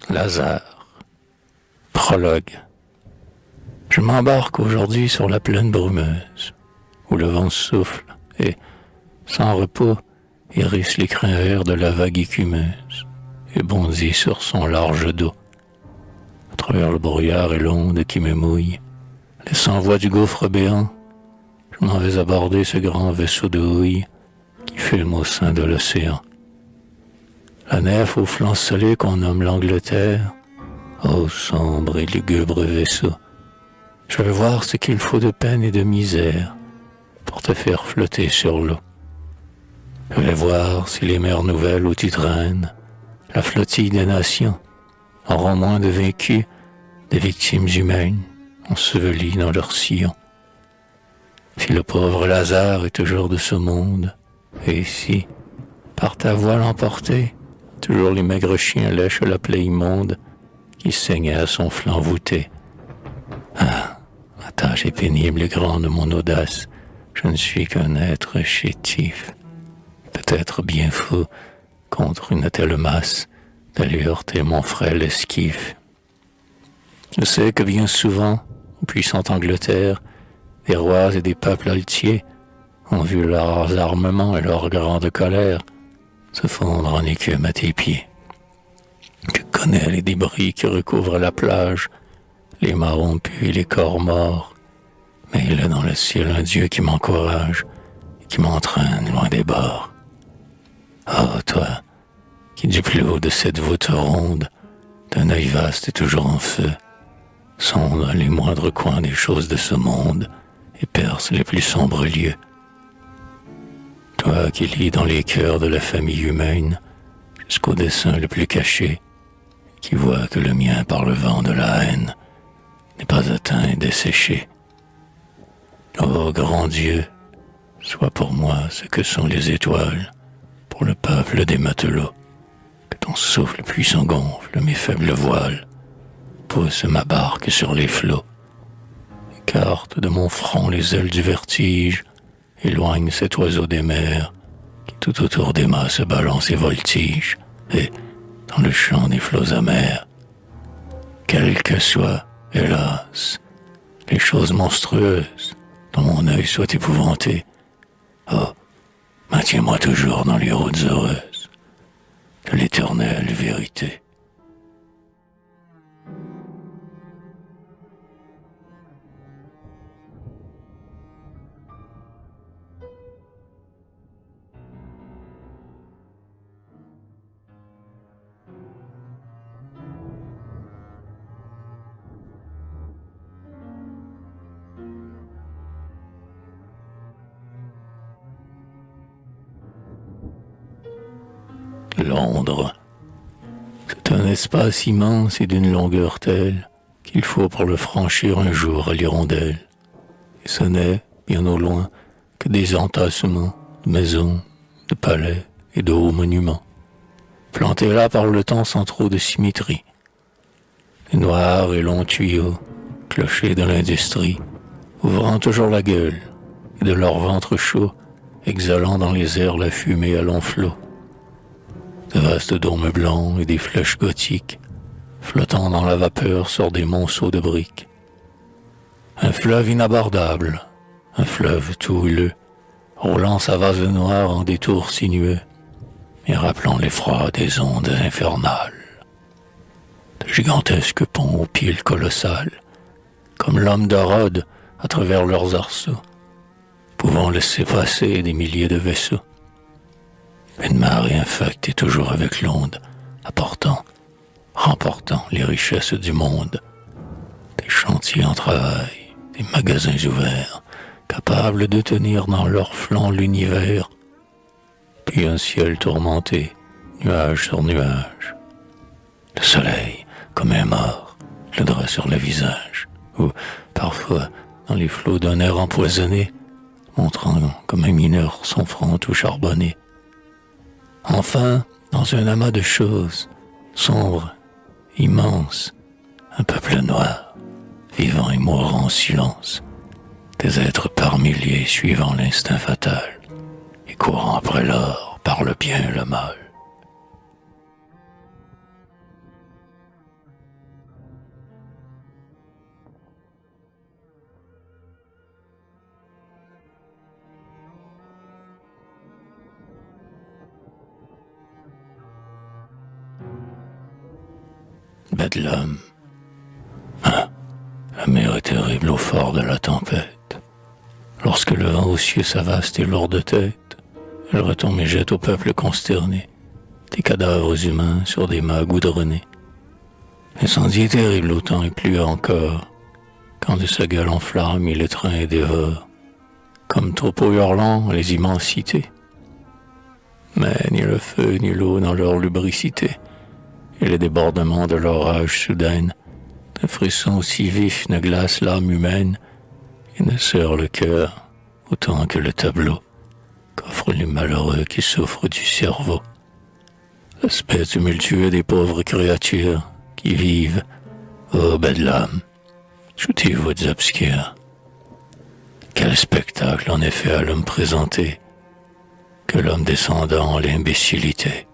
Lazare. Prologue. Je m'embarque aujourd'hui sur la plaine brumeuse, où le vent souffle et, sans repos, hérisse les crins verts de la vague écumeuse et bondit sur son large dos. À travers le brouillard et l'onde qui me mouille, laissant voix du gouffre béant, je m'en vais aborder ce grand vaisseau de houille qui fume au sein de l'océan. La nef aux flancs scellés qu'on nomme l'Angleterre, ô sombre et lugubre vaisseau, je vais voir ce qu'il faut de peine et de misère pour te faire flotter sur l'eau. Je vais voir si les mers nouvelles où tu traînes, la flottille des nations, auront moins de vaincus, des victimes humaines ensevelies dans leur sillon. Si le pauvre Lazare est toujours de ce monde, et si, par ta voile emportée, toujours les maigres chiens lèchent la plaie immonde qui saignait à son flanc voûté. Ah, la tâche est pénible et grande, mon audace. Je ne suis qu'un être chétif, peut-être bien fou contre une telle masse d'aller heurter mon frêle esquif. Je sais que bien souvent, en puissante Angleterre, des rois et des peuples altiers ont vu leurs armements et leur grande colère se fondre en écume à tes pieds. Je connais les débris qui recouvrent la plage, les mâts rompus et les corps morts, mais il y a dans le ciel un Dieu qui m'encourage et qui m'entraîne loin des bords. Oh, toi, qui du plus haut de cette voûte ronde, d'un œil vaste et toujours en feu, sonde les moindres coins des choses de ce monde et perce les plus sombres lieux. Toi qui lis dans les cœurs de la famille humaine jusqu'au dessein le plus caché, qui vois que le mien par le vent de la haine n'est pas atteint et desséché. Ô grand Dieu, sois pour moi ce que sont les étoiles pour le peuple des matelots, que ton souffle puissant gonfle mes faibles voiles, pousse ma barque sur les flots, écarte de mon front les ailes du vertige, éloigne cet oiseau des mers qui tout autour des mâts se balance et voltige, et, dans le chant des flots amers, quelles que soient, hélas, les choses monstrueuses dont mon œil soit épouvanté, oh, maintiens-moi toujours dans les routes heureuses de l'éternelle vérité. Londres. C'est un espace immense et d'une longueur telle qu'il faut pour le franchir un jour à l'hirondelle. Et ce n'est, bien au loin, que des entassements de maisons, de palais et de hauts monuments, plantés là par le temps sans trop de symétrie. Les noirs et longs tuyaux, clochers de l'industrie, ouvrant toujours la gueule, et de leur ventre chaud, exhalant dans les airs la fumée à long flot. De vastes dômes blancs et des flèches gothiques, flottant dans la vapeur sur des monceaux de briques. Un fleuve inabordable, un fleuve tout houleux, roulant sa vase noire en détours sinueux, et rappelant l'effroi des ondes infernales. De gigantesques ponts aux piles colossales, comme l'homme de Rhodes à travers leurs arceaux, pouvant laisser passer des milliers de vaisseaux. Une marée infecte est toujours avec l'onde, remportant les richesses du monde. Des chantiers en travail, des magasins ouverts, capables de tenir dans leurs flancs l'univers. Puis un ciel tourmenté, nuage sur nuage. Le soleil, comme un mort, le drap sur le visage, ou, parfois, dans les flots d'un air empoisonné, montrant comme un mineur son front tout charbonné. Enfin, dans un amas de choses, sombre, immense, un peuple noir, vivant et mourant en silence, des êtres par milliers suivant l'instinct fatal, et courant après l'or par le bien et le mal. bedlam. Ah, la mer est terrible au fort de la tempête. Lorsque le vent aussi sa vaste et lourde tête, elle retombe et jette au peuple consterné des cadavres humains sur des mâts goudronnés. L'incendie est terrible autant et plus encore, quand de sa gueule en flamme il étreint et dévore, comme troupeau hurlant les immensités. Mais ni le feu ni l'eau dans leur lubricité, et les débordements de l'orage soudaine, d'un frisson aussi vif ne glace l'âme humaine, et ne serre le cœur autant que le tableau qu'offrent les malheureux qui souffrent du cerveau. L'aspect tumultueux des pauvres créatures qui vivent au bedlam, sous tes voûtes obscures. Quel spectacle en effet à l'homme présenté, que l'homme descendant en l'imbécilité.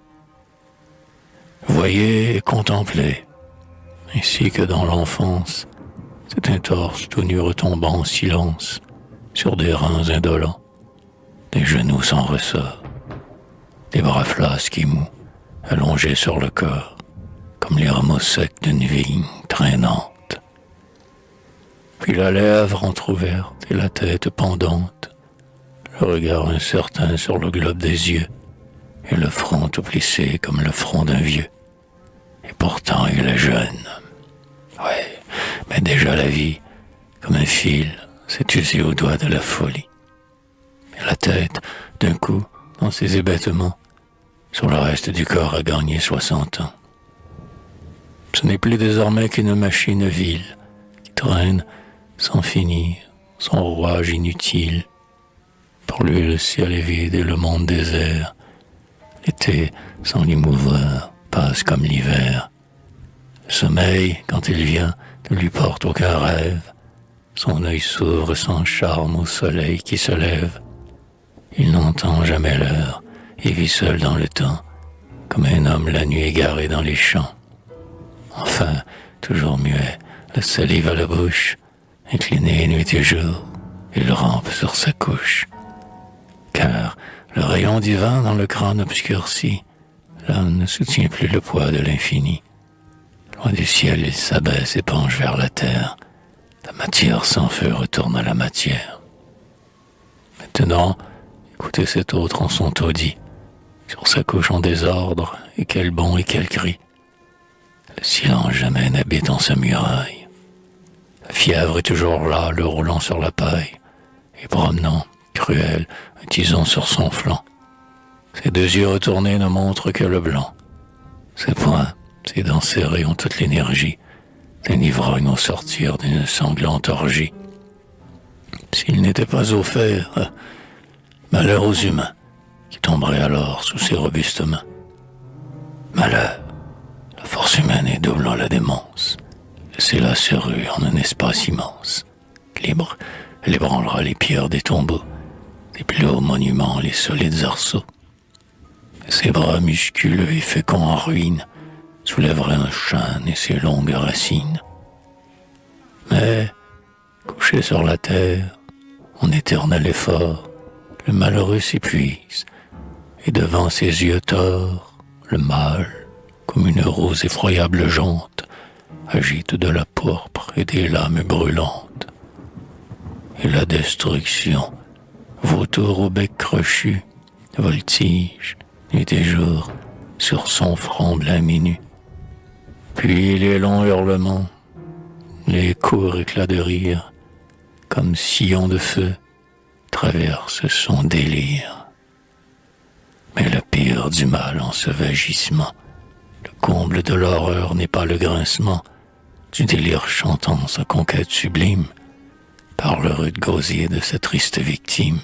Voyez et contemplez, ainsi que dans l'enfance, c'est un torse tout nu retombant en silence sur des reins indolents, des genoux sans ressort, des bras flasques et mous, allongés sur le corps, comme les rameaux secs d'une vigne traînante. Puis la lèvre entr'ouverte et la tête pendante, le regard incertain sur le globe des yeux, et le front tout plissé comme le front d'un vieux. Et pourtant il est jeune. Ouais, mais déjà la vie, comme un fil, s'est usée au doigt de la folie. Et la tête, d'un coup, dans ses hébétements, sur le reste du corps a gagné 60 ans. Ce n'est plus désormais qu'une machine vile, qui traîne sans finir, son rouage inutile. Pour lui le ciel est vide et le monde désert. L'été, sans l'émouvoir, passe comme l'hiver. Le sommeil, quand il vient, ne lui porte aucun rêve. Son œil s'ouvre sans charme au soleil qui se lève. Il n'entend jamais l'heure et vit seul dans le temps, comme un homme la nuit égaré dans les champs. Enfin, toujours muet, la salive à la bouche, incliné nuit et jour, il rampe sur sa couche. Car le rayon divin dans le crâne obscurci, l'âme ne soutient plus le poids de l'infini. Loin du ciel, il s'abaisse et penche vers la terre. La matière sans feu retourne à la matière. Maintenant, écoutez cet autre en son taudis, sur sa couche en désordre, et quel bond et quel cri. Le silence jamais n'habite en sa muraille. La fièvre est toujours là, le roulant sur la paille, et promenant, cruel, un tison sur son flanc. Ses deux yeux retournés ne montrent que le blanc. Ses poings, ses dents serrées ont toute l'énergie d'un ivrogne au sortir d'une sanglante orgie. S'il n'était pas au fer, malheur aux humains, qui tomberaient alors sous ses robustes mains. Malheur, la force humaine est doublant la démence. Laissez-la serrure en un espace immense. Libre, elle ébranlera les pierres des tombeaux, des plus hauts monuments, les solides arceaux. Ses bras musculeux et féconds en ruine soulèveraient un chêne et ses longues racines. Mais, couché sur la terre, en éternel effort, le malheureux s'épuise, et devant ses yeux torts, le mal, comme une rose effroyable jante, agite de la pourpre et des lames brûlantes. Et la destruction, vautour au bec crochu, voltige, nuit et jour, sur son front blême et nu. Puis les longs hurlements, les courts éclats de rire, comme sillons de feu, traversent son délire. Mais le pire du mal en ce vagissement, le comble de l'horreur n'est pas le grincement du délire chantant sa conquête sublime par le rude gosier de sa triste victime.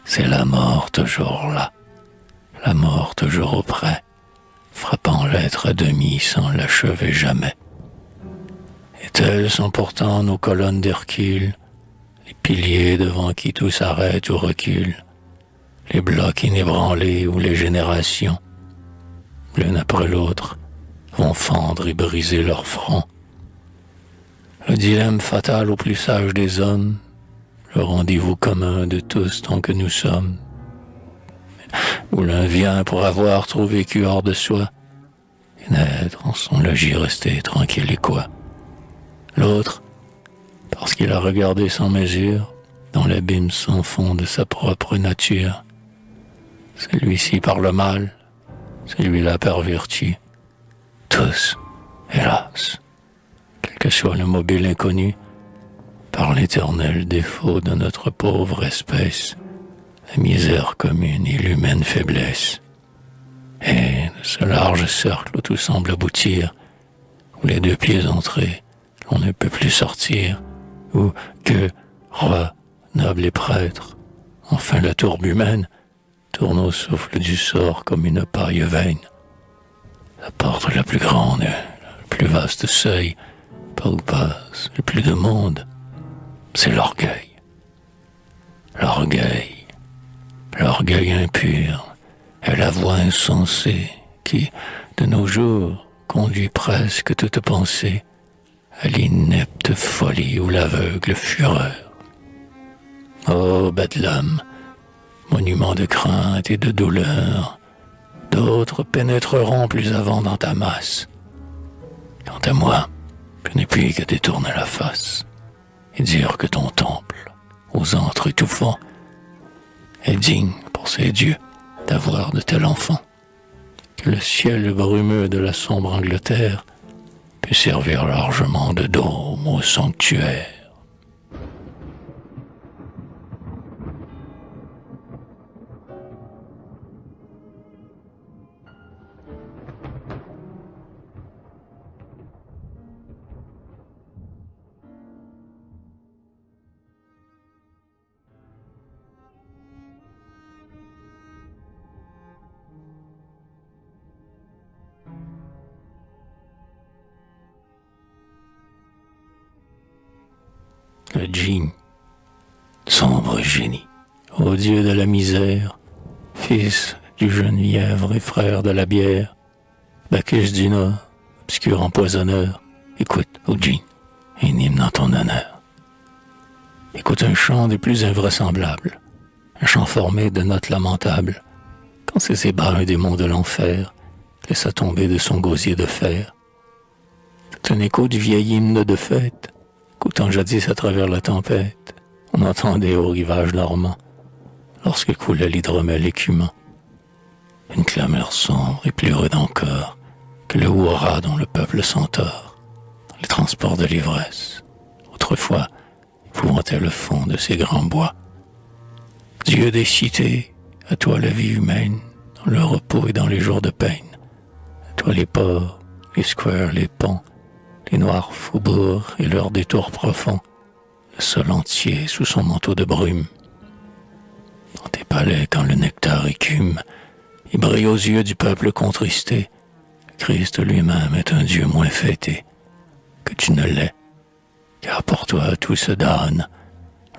C'est la mort toujours là, la mort toujours auprès, frappant l'être à demi sans l'achever jamais. Et telles sont pourtant nos colonnes d'Hercule, les piliers devant qui tout s'arrête ou recule, les blocs inébranlés où les générations, l'une après l'autre, vont fendre et briser leur front. Le dilemme fatal au plus sage des hommes, le rendez-vous commun de tous tant que nous sommes, où l'un vient pour avoir trop vécu hors de soi, et naître en son logis resté tranquille et quoi. L'autre, parce qu'il a regardé sans mesure dans l'abîme sans fond de sa propre nature. Celui-ci par le mal, celui-là par vertu. Tous, hélas, quel que soit le mobile inconnu, par l'éternel défaut de notre pauvre espèce, la misère commune et l'humaine faiblesse. Et de ce large cercle où tout semble aboutir, où les deux pieds entrés, l'on ne peut plus sortir, où que, roi, noble et prêtre, enfin la tourbe humaine, tourne au souffle du sort comme une paille vaine. La porte la plus grande, le plus vaste seuil, par où passe le plus de monde, c'est l'orgueil. L'orgueil, l'orgueil impur, est la voie insensée qui, de nos jours, conduit presque toute pensée à l'inepte folie ou l'aveugle fureur. Ô Bedlam, monument de crainte et de douleur, d'autres pénétreront plus avant dans ta masse. Quant à moi, je n'ai plus qu'à détourner la face et dire que ton temple, aux antres étouffants, est digne pour ses dieux d'avoir de tels enfants, que le ciel brumeux de la sombre Angleterre peut servir largement de dôme au sanctuaire. Le djinn, sombre génie, ô dieu de la misère, fils du jeune lièvre et frère de la bière, Bacchus du Nord, obscur empoisonneur, écoute, ô djinn, un hymne en ton honneur. Écoute un chant des plus invraisemblables, un chant formé de notes lamentables, quand ces ébats un démon de l'enfer laissa tomber de son gosier de fer. C'est un écho du vieil hymne de fête, qu'autant jadis à travers la tempête, on entendait au rivage normand, lorsque coulait l'hydromel écumant. Une clameur sombre et plus rude encore que le hurrah dont le peuple s'entore, les transports de l'ivresse, autrefois épouvantaient le fond de ces grands bois. Dieu des cités, à toi la vie humaine, dans le repos et dans les jours de peine, à toi les ports, les squares, les ponts, les noirs faubourgs et leurs détours profonds, le sol entier sous son manteau de brume. Dans tes palais, quand le nectar écume, il brille aux yeux du peuple contristé. Christ lui-même est un Dieu moins fêté que tu ne l'es, car pour toi tout se donne,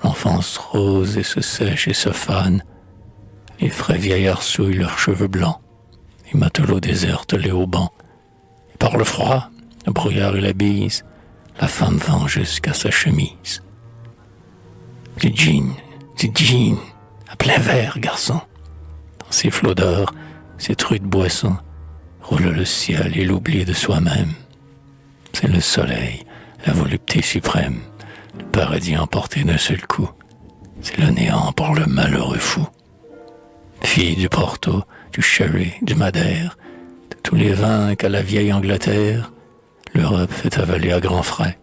l'enfance rose et se sèche et se fane, les frais vieillards souillent leurs cheveux blancs, les matelots désertent les haubans, et par le froid, le brouillard et la bise, la femme vend jusqu'à sa chemise. Du gin, à plein verre, garçon. Dans ces flots d'or, ces trucs de boisson, roule le ciel et l'oubli de soi-même. C'est le soleil, la volupté suprême, le paradis emporté d'un seul coup. C'est le néant pour le malheureux fou. Fille du Porto, du Sherry, du Madère, de tous les vins qu'à la vieille Angleterre, l'Europe fait avaler à grands frais.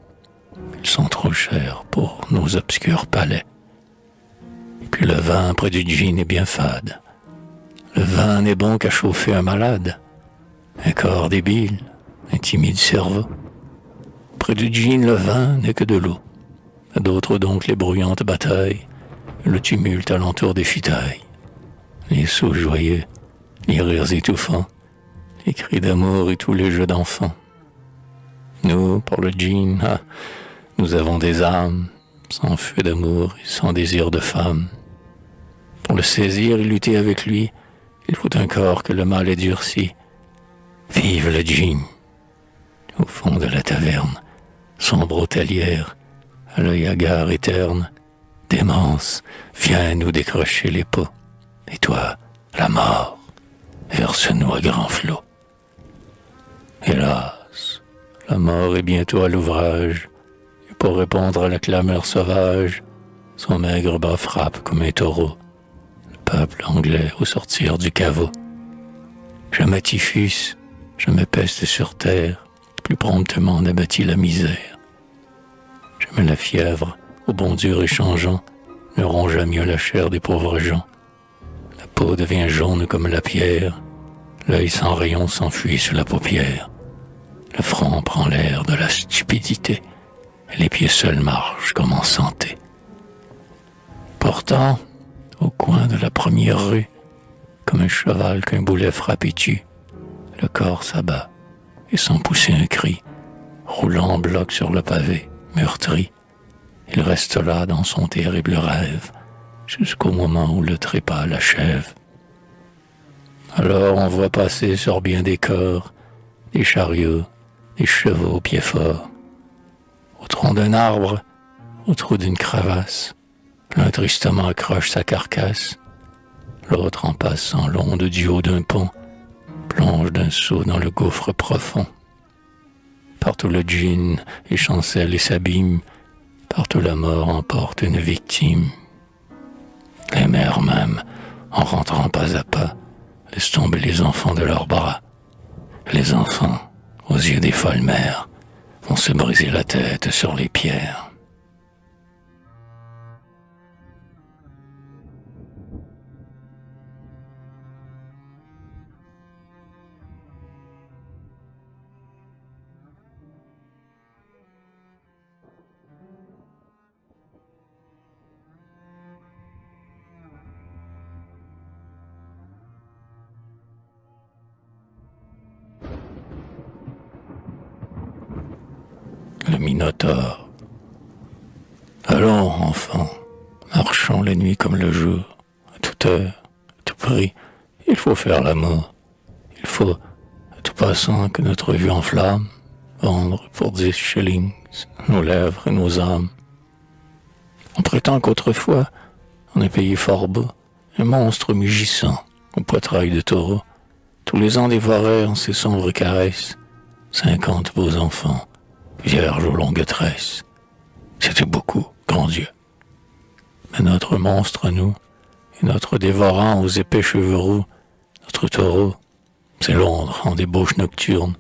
Ils sont trop chers pour nos obscurs palais. Et puis le vin près du gin est bien fade. Le vin n'est bon qu'à chauffer un malade, un corps débile, un timide cerveau. Près du gin, le vin n'est que de l'eau. À d'autres donc les bruyantes batailles, le tumulte alentour des futailles, les sauts joyeux, les rires étouffants, les cris d'amour et tous les jeux d'enfants. Nous, pour le gin, nous avons des âmes, sans feu d'amour et sans désir de femme. Pour le saisir et lutter avec lui, il faut un corps que le mal ait durci. Vive le gin! Au fond de la taverne, sombre hôtelière, à l'œil hagard et terne, démence, viens nous décrocher les peaux. Et toi, la mort, verse-nous à grands flots. Hélas, la mort est bientôt à l'ouvrage, et pour répondre à la clameur sauvage, son maigre bras frappe comme un taureau le peuple anglais au sortir du caveau. Jamais typhus, jamais peste sur terre, plus promptement n'abattit la misère. Jamais la fièvre, au bon Dieu échangeant, ne rongea mieux la chair des pauvres gens. La peau devient jaune comme la pierre, l'œil sans rayon s'enfuit sous la paupière. Le front prend l'air de la stupidité, et les pieds seuls marchent comme en santé. Pourtant, au coin de la première rue, comme un cheval qu'un boulet frappe et tue, le corps s'abat, et sans pousser un cri, roulant en bloc sur le pavé, meurtri, il reste là dans son terrible rêve, jusqu'au moment où le trépas l'achève. Alors on voit passer sur bien des corps, des chariots, des chevaux aux pieds forts. Au tronc d'un arbre, au trou d'une crevasse, l'un tristement accroche sa carcasse, l'autre en passant l'onde du haut d'un pont, plonge d'un saut dans le gouffre profond. Partout le djinn échancelle et s'abîme, partout la mort emporte une victime. Les mères même, en rentrant pas à pas, laissent tomber les enfants de leurs bras. Les enfants, aux yeux des folles mères, vont se briser la tête sur les pierres. Le Minotaure. Allons, enfants, marchons la nuit comme le jour, à toute heure, à tout prix, il faut faire l'amour. Il faut, à tout passant que notre vue enflamme, vendre pour 10 shillings nos lèvres et nos âmes. On prétend qu'autrefois, on est payé fort bas, un monstre mugissant, au poitrail de taureau, tous les ans dévorait en ses sombres caresses 50 beaux enfants, vierges aux longues tresses. C'était beaucoup, grand Dieu. Mais notre monstre, nous, et notre dévorant aux épais cheveux roux, notre taureau, c'est Londres en débauche nocturne,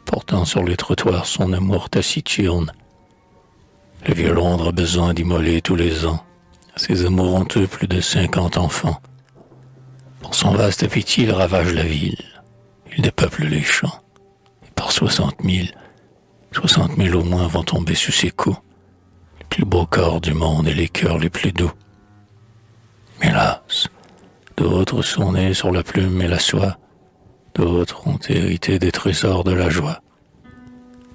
portant sur les trottoirs son amour taciturne. Le vieux Londres a besoin d'immoler tous les ans ses amours honteux plus de 50 enfants. Pour son vaste appétit, il ravage la ville, il dépeuple les champs, et par 60 000 au moins vont tomber sous ses coups, les plus beaux corps du monde et les cœurs les plus doux. Mais hélas, d'autres sont nés sur la plume et la soie, d'autres ont hérité des trésors de la joie.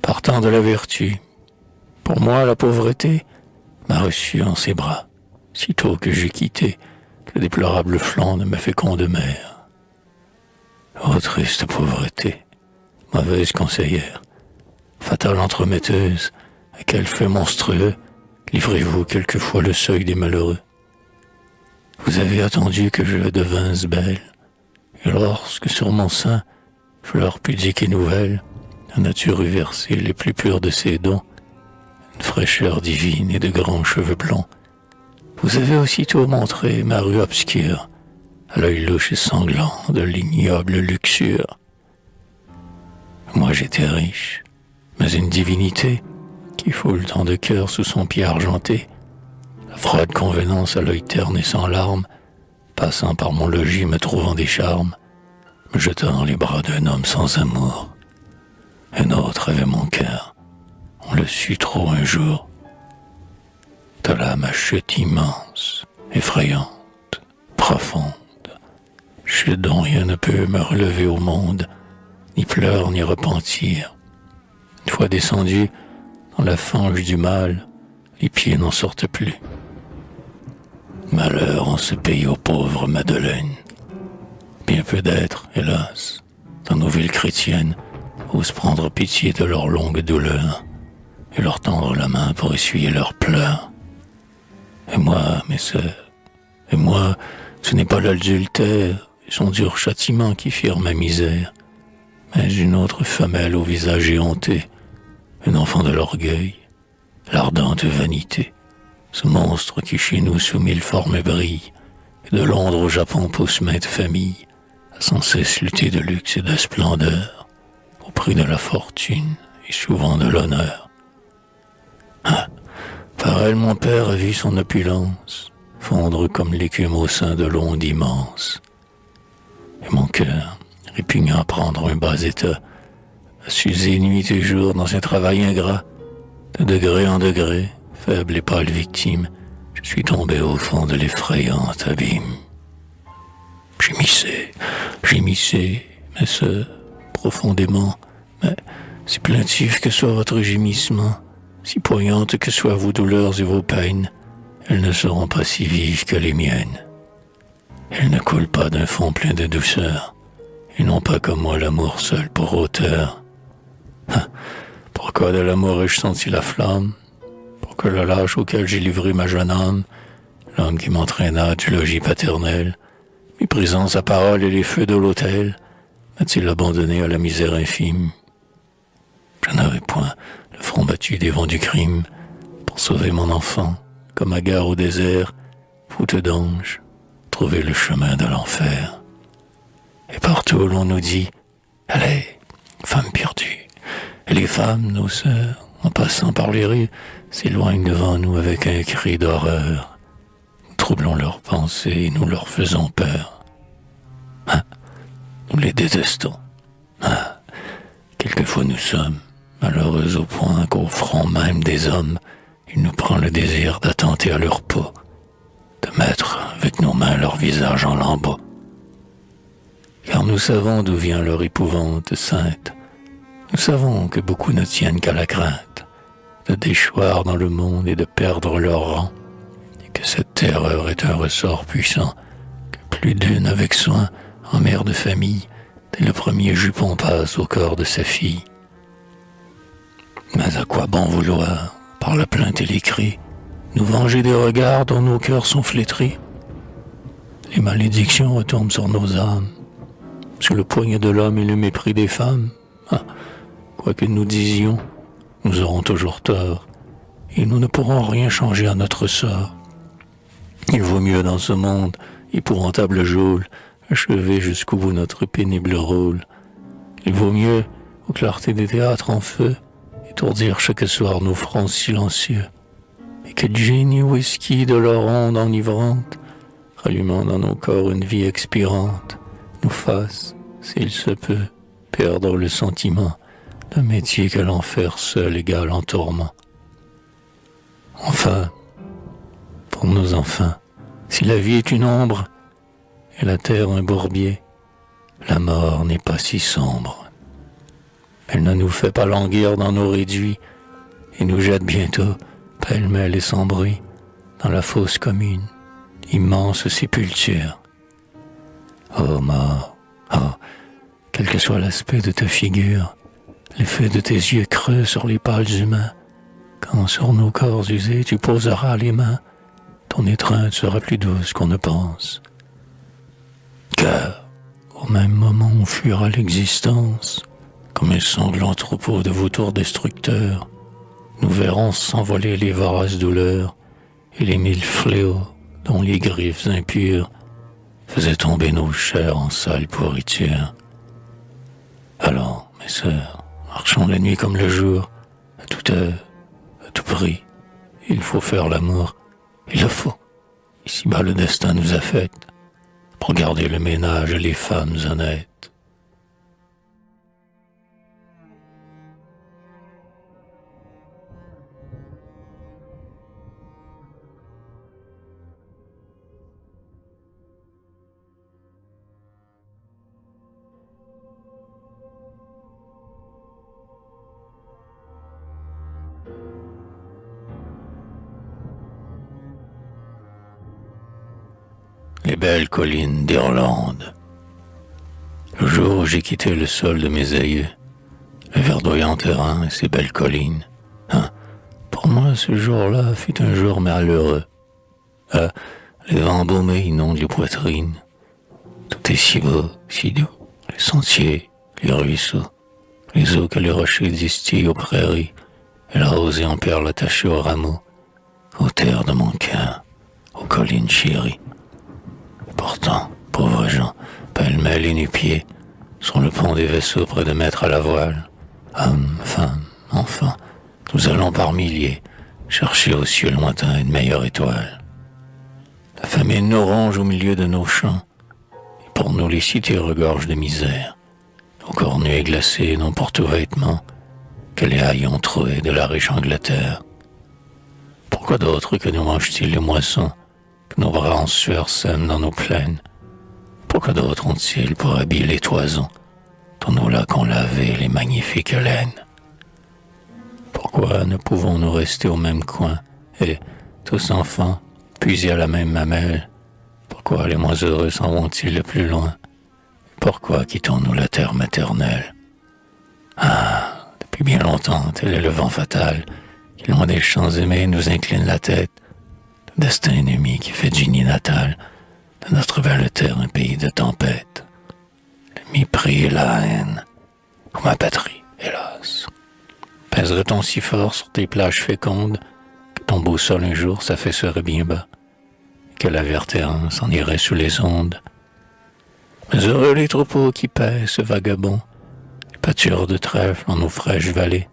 Partant de la vertu, pour moi la pauvreté m'a reçu en ses bras, sitôt que j'ai quitté le déplorable flanc de ma féconde mère. Ô triste pauvreté, mauvaise conseillère, fatale entremetteuse, à quel fait monstrueux livrez-vous quelquefois le seuil des malheureux. Vous avez attendu que je devinsse belle, et lorsque sur mon sein, fleur pudique et nouvelle, la nature eut versé les plus purs de ses dons, une fraîcheur divine et de grands cheveux blonds, vous avez aussitôt montré ma rue obscure, à l'œil louche et sanglant de l'ignoble luxure. Moi j'étais riche, mais une divinité qui foule tant de cœurs sous son pied argenté, la froide convenance à l'œil terne et sans larmes, passant par mon logis me trouvant des charmes, me jeta dans les bras d'un homme sans amour. Un autre avait mon cœur, on le sut trop un jour. De là ma chute immense, effrayante, profonde, chute dont rien ne peut me relever au monde, ni pleurs ni repentir. Une fois descendu dans la fange du mal, les pieds n'en sortent plus. Malheur en ce pays aux pauvres Madeleine. Bien peu d'êtres, hélas, dans nos villes chrétiennes, osent prendre pitié de leur longue douleur et leur tendre la main pour essuyer leurs pleurs. Et moi, mes sœurs, et moi, ce n'est pas l'adultère et son dur châtiment qui firent ma misère, mais une autre femelle au visage éhonté, un enfant de l'orgueil, l'ardente vanité, ce monstre qui chez nous sous mille formes brille, et de Londres au Japon pousse maintes familles, à sans cesse lutter de luxe et de splendeur, au prix de la fortune et souvent de l'honneur. Ah, par elle mon père a vu son opulence fondre comme l'écume au sein de l'onde immense, et mon cœur, répugnant à prendre un bas état, a s'user nuit et jour dans un travail ingrat, de degré en degré, faible et pâle victime, je suis tombé au fond de l'effrayant abîme. Gémissez, mes sœurs, profondément, mais si plaintif que soit votre gémissement, si poignantes que soient vos douleurs et vos peines, elles ne seront pas si vives que les miennes. Elles ne coulent pas d'un fond plein de douceur, et n'ont pas comme moi l'amour seul pour auteur. Pourquoi de l'amour ai-je senti la flamme? Pourquoi le lâche auquel j'ai livré ma jeune âme, l'homme qui m'entraîna du logis paternel, méprisant sa parole et les feux de l'autel, m'a-t-il abandonné à la misère infime? Je n'avais point le front battu des vents du crime pour sauver mon enfant, comme Agar au désert, foute d'ange, trouver le chemin de l'enfer. Et partout l'on nous dit, allez, femme perdue. Et les femmes, nos sœurs, en passant par les rues, s'éloignent devant nous avec un cri d'horreur. Nous troublons leurs pensées et nous leur faisons peur. Nous les détestons. Quelquefois nous sommes malheureux au point qu'au front même des hommes, il nous prend le désir d'attenter à leur peau, de mettre avec nos mains leur visage en lambeaux. Car nous savons d'où vient leur épouvante sainte. Nous savons que beaucoup ne tiennent qu'à la crainte de déchoir dans le monde et de perdre leur rang, et que cette terreur est un ressort puissant, que plus d'une avec soin, en mère de famille, dès le premier jupon passe au corps de sa fille. Mais à quoi bon vouloir, par la plainte et les cris, nous venger des regards dont nos cœurs sont flétris? Les malédictions retombent sur nos âmes, sous le poignet de l'homme et le mépris des femmes. Quoi que nous disions, nous aurons toujours tort, et nous ne pourrons rien changer à notre sort. Il vaut mieux dans ce monde, épouvantable geôle, achever jusqu'au bout notre pénible rôle. Il vaut mieux, aux clartés des théâtres en feu, étourdir chaque soir nos fronts silencieux, et que Jenny whisky de leur onde enivrante, rallumant dans nos corps une vie expirante, nous fasse, s'il se peut, perdre le sentiment d'un métier que l'enfer seul égale en tourment. Enfin, pour nos enfants, si la vie est une ombre et la terre un bourbier, la mort n'est pas si sombre. Elle ne nous fait pas languir dans nos réduits et nous jette bientôt, pêle-mêle et sans bruit, dans la fosse commune, immense sépulture. Ô mort, quel que soit l'aspect de ta figure, l'effet de tes yeux creux sur les pâles humains, quand sur nos corps usés tu poseras les mains, ton étreinte sera plus douce qu'on ne pense. Car, au même moment où fuira l'existence, comme un sanglant troupeau de vautours destructeurs, nous verrons s'envoler les voraces douleurs et les mille fléaux dont les griffes impures faisaient tomber nos chairs en sale pourriture. Alors, mes sœurs, marchons la nuit comme le jour, à toute heure, à tout prix. Il faut faire l'amour, il le faut. Ici-bas le destin nous a fait pour garder le ménage et les femmes honnêtes. Les belles collines d'Irlande. Le jour où j'ai quitté le sol de mes aïeux, le verdoyant terrain et ses belles collines, pour moi ce jour-là fut un jour malheureux. Les vents embaumés inondent les poitrines. Tout est si beau, si doux, les sentiers, les ruisseaux, les eaux que les rochers distillent aux prairies, et la rosée en perles attachées aux rameaux, aux terres de mon cœur, aux collines chéries. Pourtant, pauvres gens, pêle-mêle et nu-pieds, sur le pont des vaisseaux près de mettre à la voile, hommes, femmes, enfants, nous allons par milliers chercher aux cieux lointains une meilleure étoile. La famine nous ronge au milieu de nos champs, et pour nous les cités regorgent de misère. Nos corps nus et glacés n'ont pour tout vêtement que les haillons ont trouvé de la riche Angleterre. Pourquoi d'autres que nous mangent-ils les moissons, que nos bras en sueur sèment dans nos plaines? Pourquoi d'autres ont-ils pour habiller les toisons, dont nos lacs ont lavé les magnifiques laines? Pourquoi ne pouvons-nous rester au même coin, et, tous enfants, puiser à la même mamelle? Pourquoi les moins heureux s'en vont-ils le plus loin? Pourquoi quittons-nous la terre maternelle? Ah, depuis bien longtemps, tel est le vent fatal, qui loin des champs aimés nous incline la tête, le destin ennemi qui fait du nid natal de notre belle terre un pays de tempête. Le mépris et la haine, pour ma patrie, hélas. Pèserait-on si fort sur tes plages fécondes que ton beau sol un jour s'affaisserait bien bas, et que la vertéran s'en irait sous les ondes? Mais heureux les troupeaux qui paissent vagabonds, les pâtures de trèfle en nos fraîches vallées.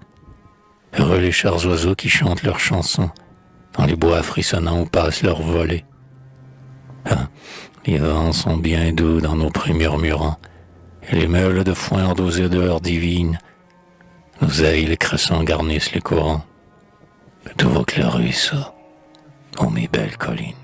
Heureux les chers oiseaux qui chantent leurs chansons dans les bois frissonnants où passent leurs volées. Ah, les vents sont bien doux dans nos prés murmurants, et les meules de foin ont des odeurs divines. Nos ailes les cressants garnissent les courants. Que tout vos clairs ruisseaux, ô mes belles collines.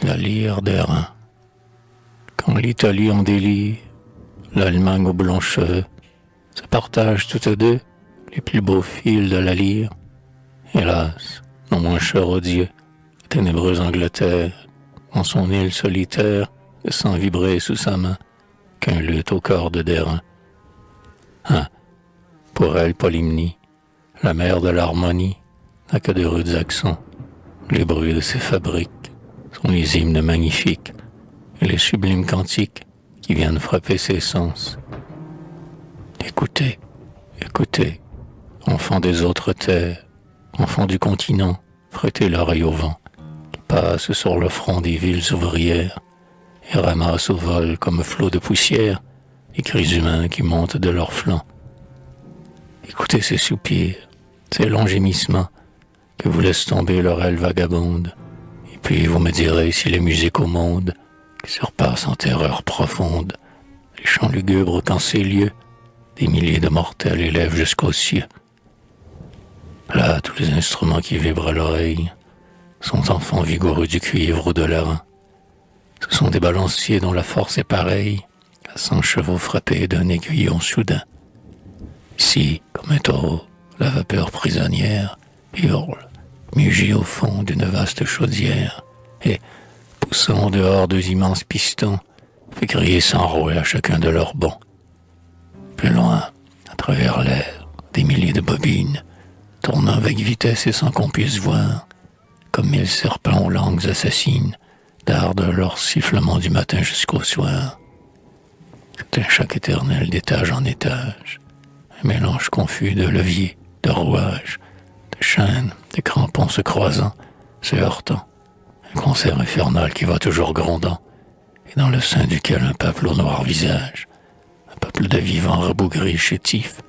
La lyre d'airain. Quand l'Italie en délie, l'Allemagne aux blonds cheveux, se partagent toutes deux les plus beaux fils de la lyre. Hélas, non moins cher aux dieux, la ténébreuse Angleterre, en son île solitaire, ne sent vibrer sous sa main qu'un luth aux cordes d'airain. Hein, pour elle, Polymnie, la mère de l'harmonie, n'a que de rudes accents. Les bruits de ses fabriques sont les hymnes magnifiques et les sublimes cantiques qui viennent frapper ses sens. Écoutez, écoutez, enfants des autres terres, enfants du continent, prêtez l'oreille au vent, qui passe sur le front des villes ouvrières et ramasse au vol comme flot de poussière les cris humains qui montent de leurs flancs. Écoutez ces soupirs, ces longs gémissements que vous laissent tomber leur aile vagabonde, et puis vous me direz si les musiques au monde qui surpassent en terreur profonde les chants lugubres qu'en ces lieux des milliers de mortels élèvent jusqu'aux cieux. Là, tous les instruments qui vibrent à l'oreille sont enfants vigoureux du cuivre ou de l'airain. Ce sont des balanciers dont la force est pareille à 100 chevaux frappés d'un aiguillon soudain. Ici, comme un taureau, la vapeur prisonnière hurle, mugit au fond d'une vaste chaudière, et, poussant dehors deux immenses pistons, fait crier sans rouet à chacun de leurs bonds. Plus loin, à travers l'air, des milliers de bobines, tournant avec vitesse et sans qu'on puisse voir, comme 1000 serpents aux langues assassines, dardent leur sifflement du matin jusqu'au soir. C'est un choc éternel d'étage en étage, un mélange confus de leviers, de rouages, de chaînes, de crampons se croisant, se heurtant, un concert infernal qui va toujours grondant, et dans le sein duquel un peuple au noir visage, un peuple de vivants rabougris chétifs,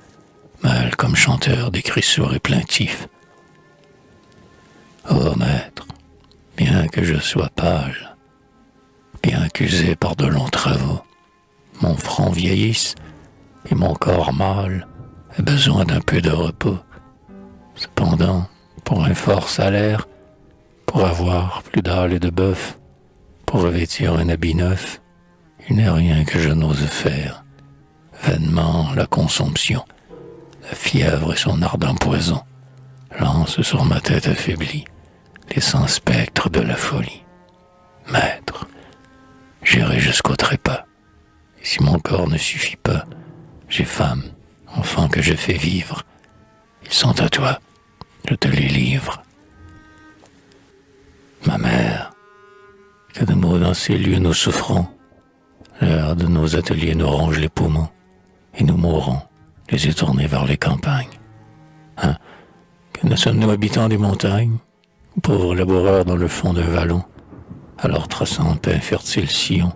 mêle comme chanteur des cris sourds et plaintifs. Ô maître, bien que je sois pâle, bien qu'usé par de longs travaux, mon front vieillisse et mon corps mâle a besoin d'un peu de repos. Cependant, pour un fort salaire, pour avoir plus d'âle et de bœuf, pour revêtir un habit neuf, il n'est rien que je n'ose faire. Vainement la consomption, La fièvre et son ardent poison lancent sur ma tête affaiblie les 100 spectres de la folie. Maître, j'irai jusqu'au trépas, et si mon corps ne suffit pas, j'ai femme, enfants que je fais vivre. Ils sont à toi, je te les livre. Ma mère, que de mots dans ces lieux nous souffrons, l'air de nos ateliers nous ronge les poumons, et nous mourrons, les yeux tournés vers les campagnes. Hein? Que ne sommes-nous habitants des montagnes, ou pauvres laboureurs dans le fond d'un vallon, alors traçant en paix fertile sillon,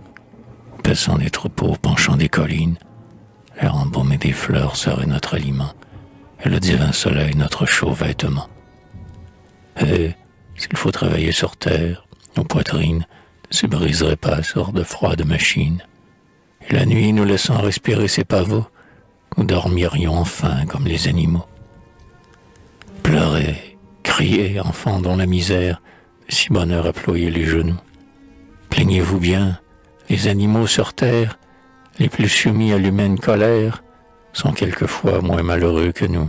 ou paissant des troupeaux, penchant des collines, l'air embaumé des fleurs serait notre aliment, et le divin soleil notre chaud vêtement. Et s'il faut travailler sur terre, nos poitrines ne se briseraient pas sur de froides machines, et la nuit nous laissant respirer ses pavots, nous dormirions enfin comme les animaux. Pleurez, criez, enfants dont la misère de si bonheur a ployé les genoux. Plaignez-vous bien, les animaux sur terre, les plus soumis à l'humaine colère, sont quelquefois moins malheureux que nous.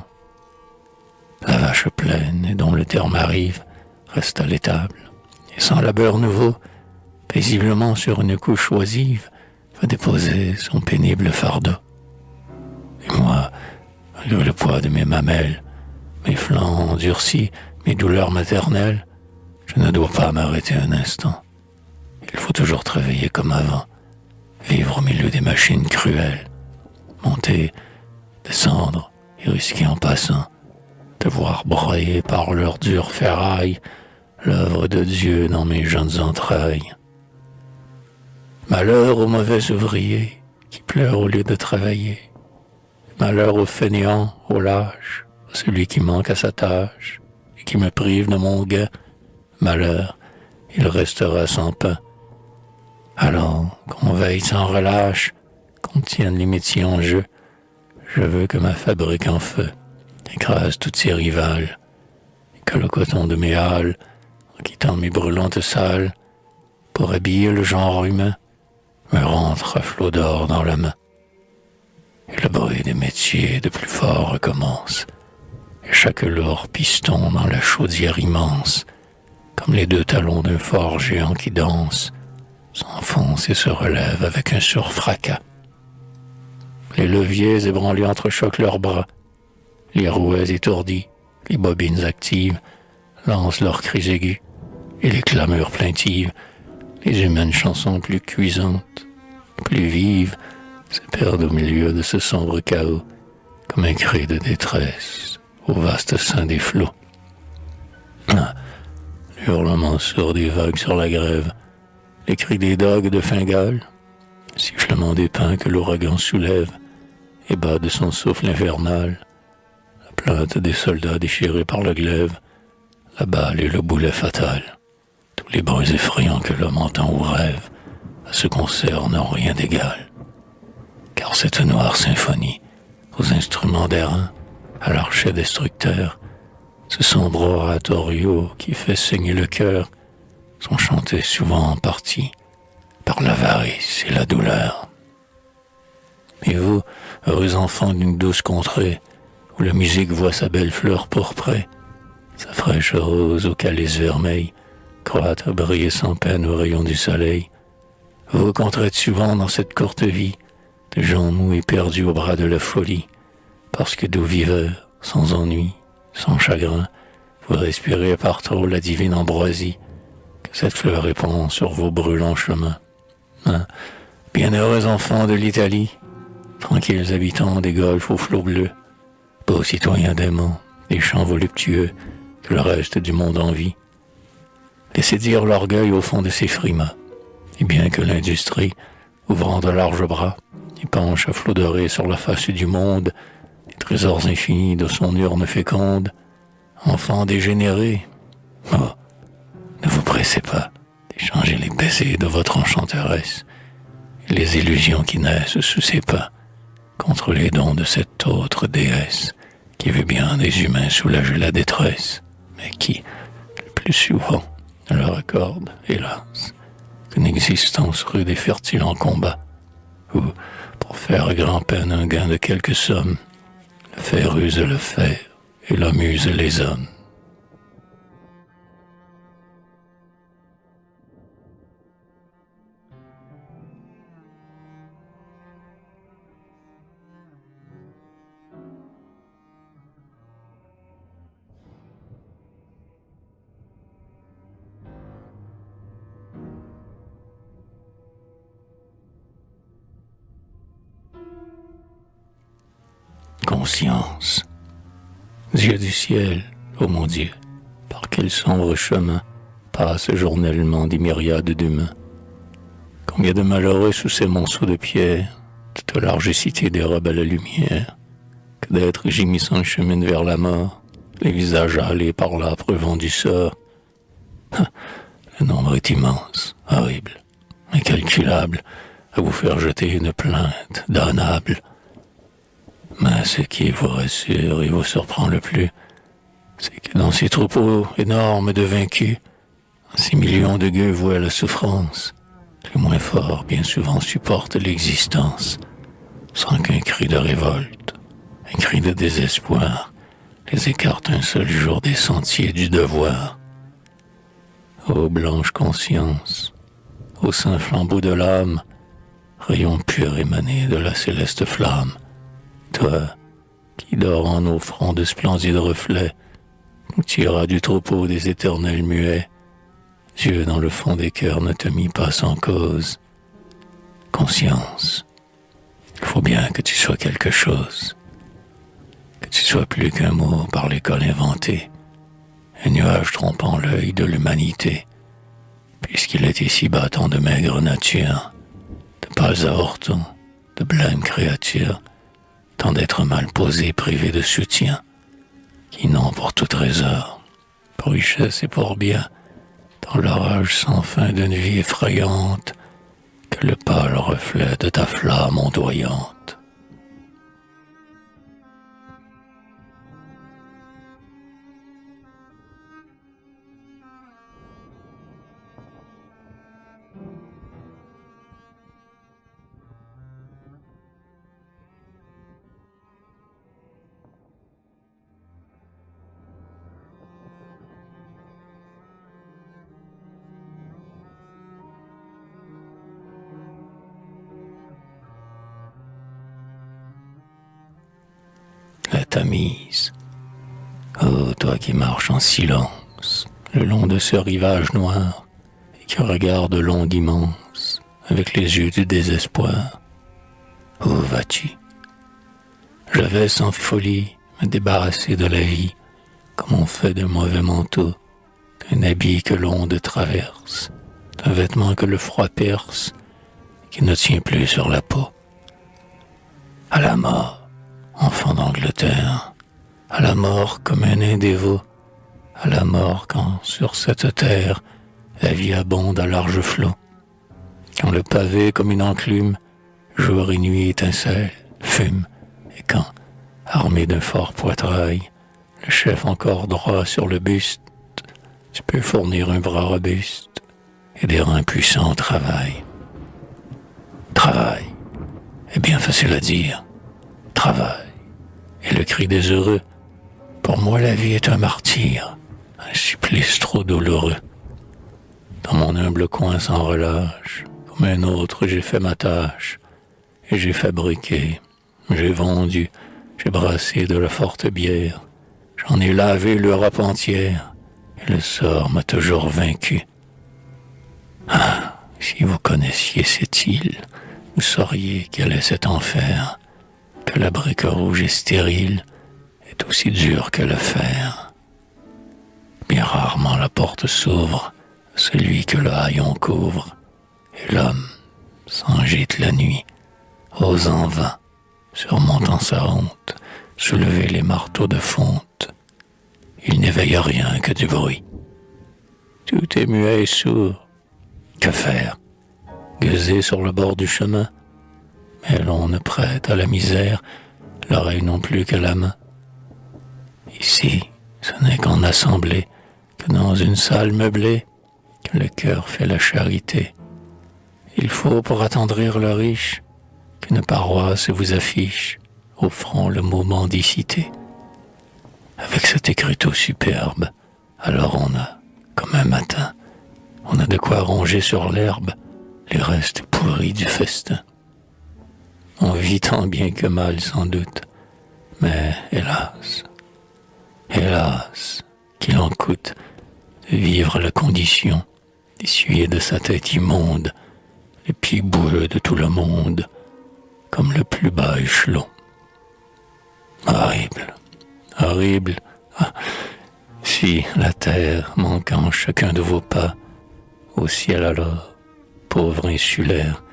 La vache pleine et dont le terme arrive reste à l'étable, et sans labeur nouveau, paisiblement sur une couche oisive, va déposer son pénible fardeau. Et moi, malgré le poids de mes mamelles, mes flancs endurcis, mes douleurs maternelles, je ne dois pas m'arrêter un instant. Il faut toujours travailler comme avant, vivre au milieu des machines cruelles, monter, descendre et risquer en passant, de voir broyer par leur dure ferraille l'œuvre de Dieu dans mes jeunes entrailles. Malheur au mauvais ouvrier qui pleure au lieu de travailler. Malheur au fainéant, au lâche, à celui qui manque à sa tâche et qui me prive de mon gain. Malheur, il restera sans pain. Alors, qu'on veille sans relâche, qu'on tienne les métiers en jeu, je veux que ma fabrique en feu écrase toutes ses rivales, et que le coton de mes halles, en quittant mes brûlantes salles, pour habiller le genre humain, me rentre à flot d'or dans la main. Et le bruit des métiers de plus fort recommence, et chaque lourd piston dans la chaudière immense, comme les deux talons d'un fort géant qui danse, s'enfonce et se relève avec un surfracas. Les leviers ébranlés entrechoquent leurs bras, les rouets étourdis, les bobines actives, lancent leurs cris aigus, et les clameurs plaintives, les humaines chansons plus cuisantes, plus vives, se perdent au milieu de ce sombre chaos, comme un cri de détresse au vaste sein des flots. Ah, le hurlement sourd des vagues sur la grève, les cris des dogues de Fingal, le sifflement des pins que l'ouragan soulève et bat de son souffle infernal, la plainte des soldats déchirés par le glaive, la balle et le boulet fatal, tous les bruits effrayants que l'homme entend ou rêve, à ce concert n'ont rien d'égal. Car cette noire symphonie, aux instruments d'airain, à l'archet destructeur, ce sombre oratorio qui fait saigner le cœur, sont chantés souvent en partie par l'avarice et la douleur. Et vous, heureux enfants d'une douce contrée, où la musique voit sa belle fleur pourprée, sa fraîche rose au calice vermeil, croître à briller sans peine aux rayons du soleil, vous rencontrez souvent dans cette courte vie de gens mous et perdus au bras de la folie, parce que doux viveurs, sans ennui, sans chagrin, vous respirez par trop la divine ambroisie, que cette fleur répand sur vos brûlants chemins. Hein, bienheureux enfants de l'Italie, tranquilles habitants des golfes aux flots bleus, beaux citoyens d'aimants, des champs voluptueux que le reste du monde envie. Laissez dire l'orgueil au fond de ces frimas, et bien que l'industrie, ouvrant de larges bras, y penche à flots dorés sur la face du monde, les trésors infinis de son urne féconde, enfants dégénérés, oh, ne vous pressez pas d'échanger les baisers de votre enchanteresse et les illusions qui naissent sous ses pas contre les dons de cette autre déesse qui veut bien des humains soulager la détresse, mais qui, le plus souvent, ne leur accorde, hélas, qu'une existence rude et fertile en combat, ou, pour faire grand peine un gain de quelques sommes, Le fer use le fer, et l'homme use les hommes. Conscience, Dieu du ciel, ô mon Dieu, par quel sombre chemin passent journellement des myriades d'humains. Combien de malheureux sous ces monceaux de pierre, toute largicité dérobe à la lumière, que d'êtres gémissants cheminent vers la mort, les visages hâlés par l'âpre vent du sort. Le nombre est immense, horrible, incalculable, à vous faire jeter une plainte damnable. Mais ce qui vous rassure et vous surprend le plus, c'est que dans ces troupeaux énormes de vaincus, ces millions de gueux voués à la souffrance, les moins forts bien souvent supportent l'existence, sans qu'un cri de révolte, un cri de désespoir, les écarte un seul jour des sentiers du devoir. Ô blanche conscience, ô saint flambeau de l'âme, rayon pur émané de la céleste flamme, toi, qui dors en offrant de splendides reflets, nous tireras du troupeau des éternels muets. Dieu dans le fond des cœurs ne te mit pas sans cause. Conscience, il faut bien que tu sois quelque chose, que tu sois plus qu'un mot par l'école inventée, un nuage trompant l'œil de l'humanité, puisqu'il est ici battant de maigre nature, de pâles avortons, de blêmes créatures, tant d'êtres mal posés, privés de soutien, qui n'ont pour tout trésor, pour richesse et pour bien, dans l'orage sans fin d'une vie effrayante, que le pâle reflet de ta flamme ondoyante. La Tamise. Oh, toi qui marches en silence, le long de ce rivage noir, et qui regarde l'onde immense, avec les yeux du désespoir. Où vas-tu? Je vais sans folie me débarrasser de la vie, comme on fait d'un mauvais manteau, d'un habit que l'onde traverse, d'un vêtement que le froid perce, qui ne tient plus sur la peau. À la mort, enfant d'Angleterre, à la mort comme un indévot, à la mort quand sur cette terre la vie abonde à large flot, quand le pavé comme une enclume, jour et nuit étincelle, fume, et quand, armé d'un fort poitrail, le chef encore droit sur le buste, tu peux fournir un bras robuste et des reins puissants au travail. Travail, est bien facile à dire, travail. Et le cri des heureux, pour moi la vie est un martyre, un supplice trop douloureux. Dans mon humble coin sans relâche, comme un autre j'ai fait ma tâche, et j'ai fabriqué, j'ai vendu, j'ai brassé de la forte bière, j'en ai lavé l'Europe entière, et le sort m'a toujours vaincu. Ah, si vous connaissiez cette île, vous sauriez quel est cet enfer, que la brique rouge est stérile, est aussi dure que le fer. Bien rarement la porte s'ouvre à celui que le haillon couvre, et l'homme s'en gîte la nuit, ose en vain, surmontant sa honte, soulever les marteaux de fonte. Il n'éveille rien que du bruit. Tout est muet et sourd. Que faire? Gueuser sur le bord du chemin? Mais l'on ne prête à la misère l'oreille non plus que la main. Ici, ce n'est qu'en assemblée, que dans une salle meublée, que le cœur fait la charité. Il faut, pour attendrir le riche, qu'une paroisse vous affiche, au front le mot mendicité. Avec cet écriteau superbe, alors on a, comme un matin, on a de quoi ronger sur l'herbe les restes pourris du festin. On vit tant bien que mal sans doute, mais hélas, hélas, qu'il en coûte de vivre la condition, d'essuyer de sa tête immonde les pieds boueux de tout le monde, comme le plus bas échelon. Horrible, horrible. Ah, si la terre manquant chacun de vos pas, au ciel alors, pauvre insulaire,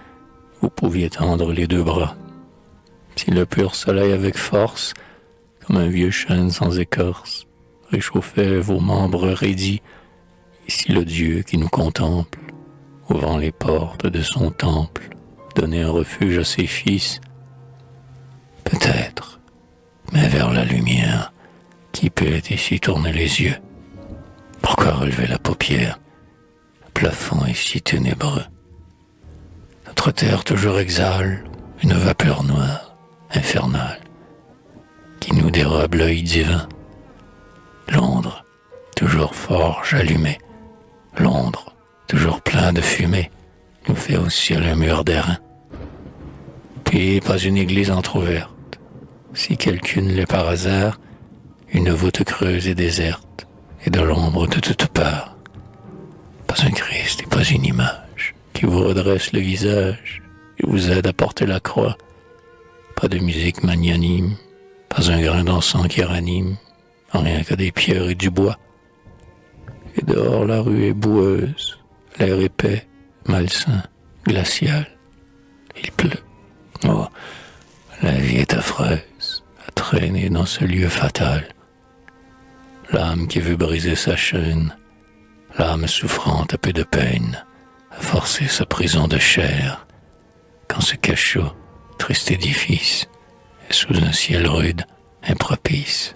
vous pouviez tendre les deux bras. Si le pur soleil avec force, comme un vieux chêne sans écorce, réchauffait vos membres raidis, et si le Dieu qui nous contemple, ouvrant les portes de son temple, donnait un refuge à ses fils, peut-être, mais vers la lumière, qui peut ici tourner les yeux? Pourquoi relever la paupière? Le plafond est si ténébreux. Notre terre toujours exhale une vapeur noire, infernale, qui nous dérobe l'œil divin. Londres, toujours forge allumée. Londres, toujours plein de fumée, nous fait au ciel un mur d'airain. Puis pas une église entr'ouverte. Si quelqu'une l'est par hasard, une voûte creuse et déserte, et de l'ombre de toutes parts. Pas un Christ et pas une image qui vous redresse le visage et vous aide à porter la croix. Pas de musique magnanime, pas un grain d'encens qui ranime, rien que des pierres et du bois. Et dehors la rue est boueuse, l'air épais, malsain, glacial. Il pleut. Oh, la vie est affreuse, à traîner dans ce lieu fatal. L'âme qui veut briser sa chaîne, l'âme souffrante à peu de peine, a forcé sa prison de chair, quand ce cachot, triste édifice, est sous un ciel rude, impropice,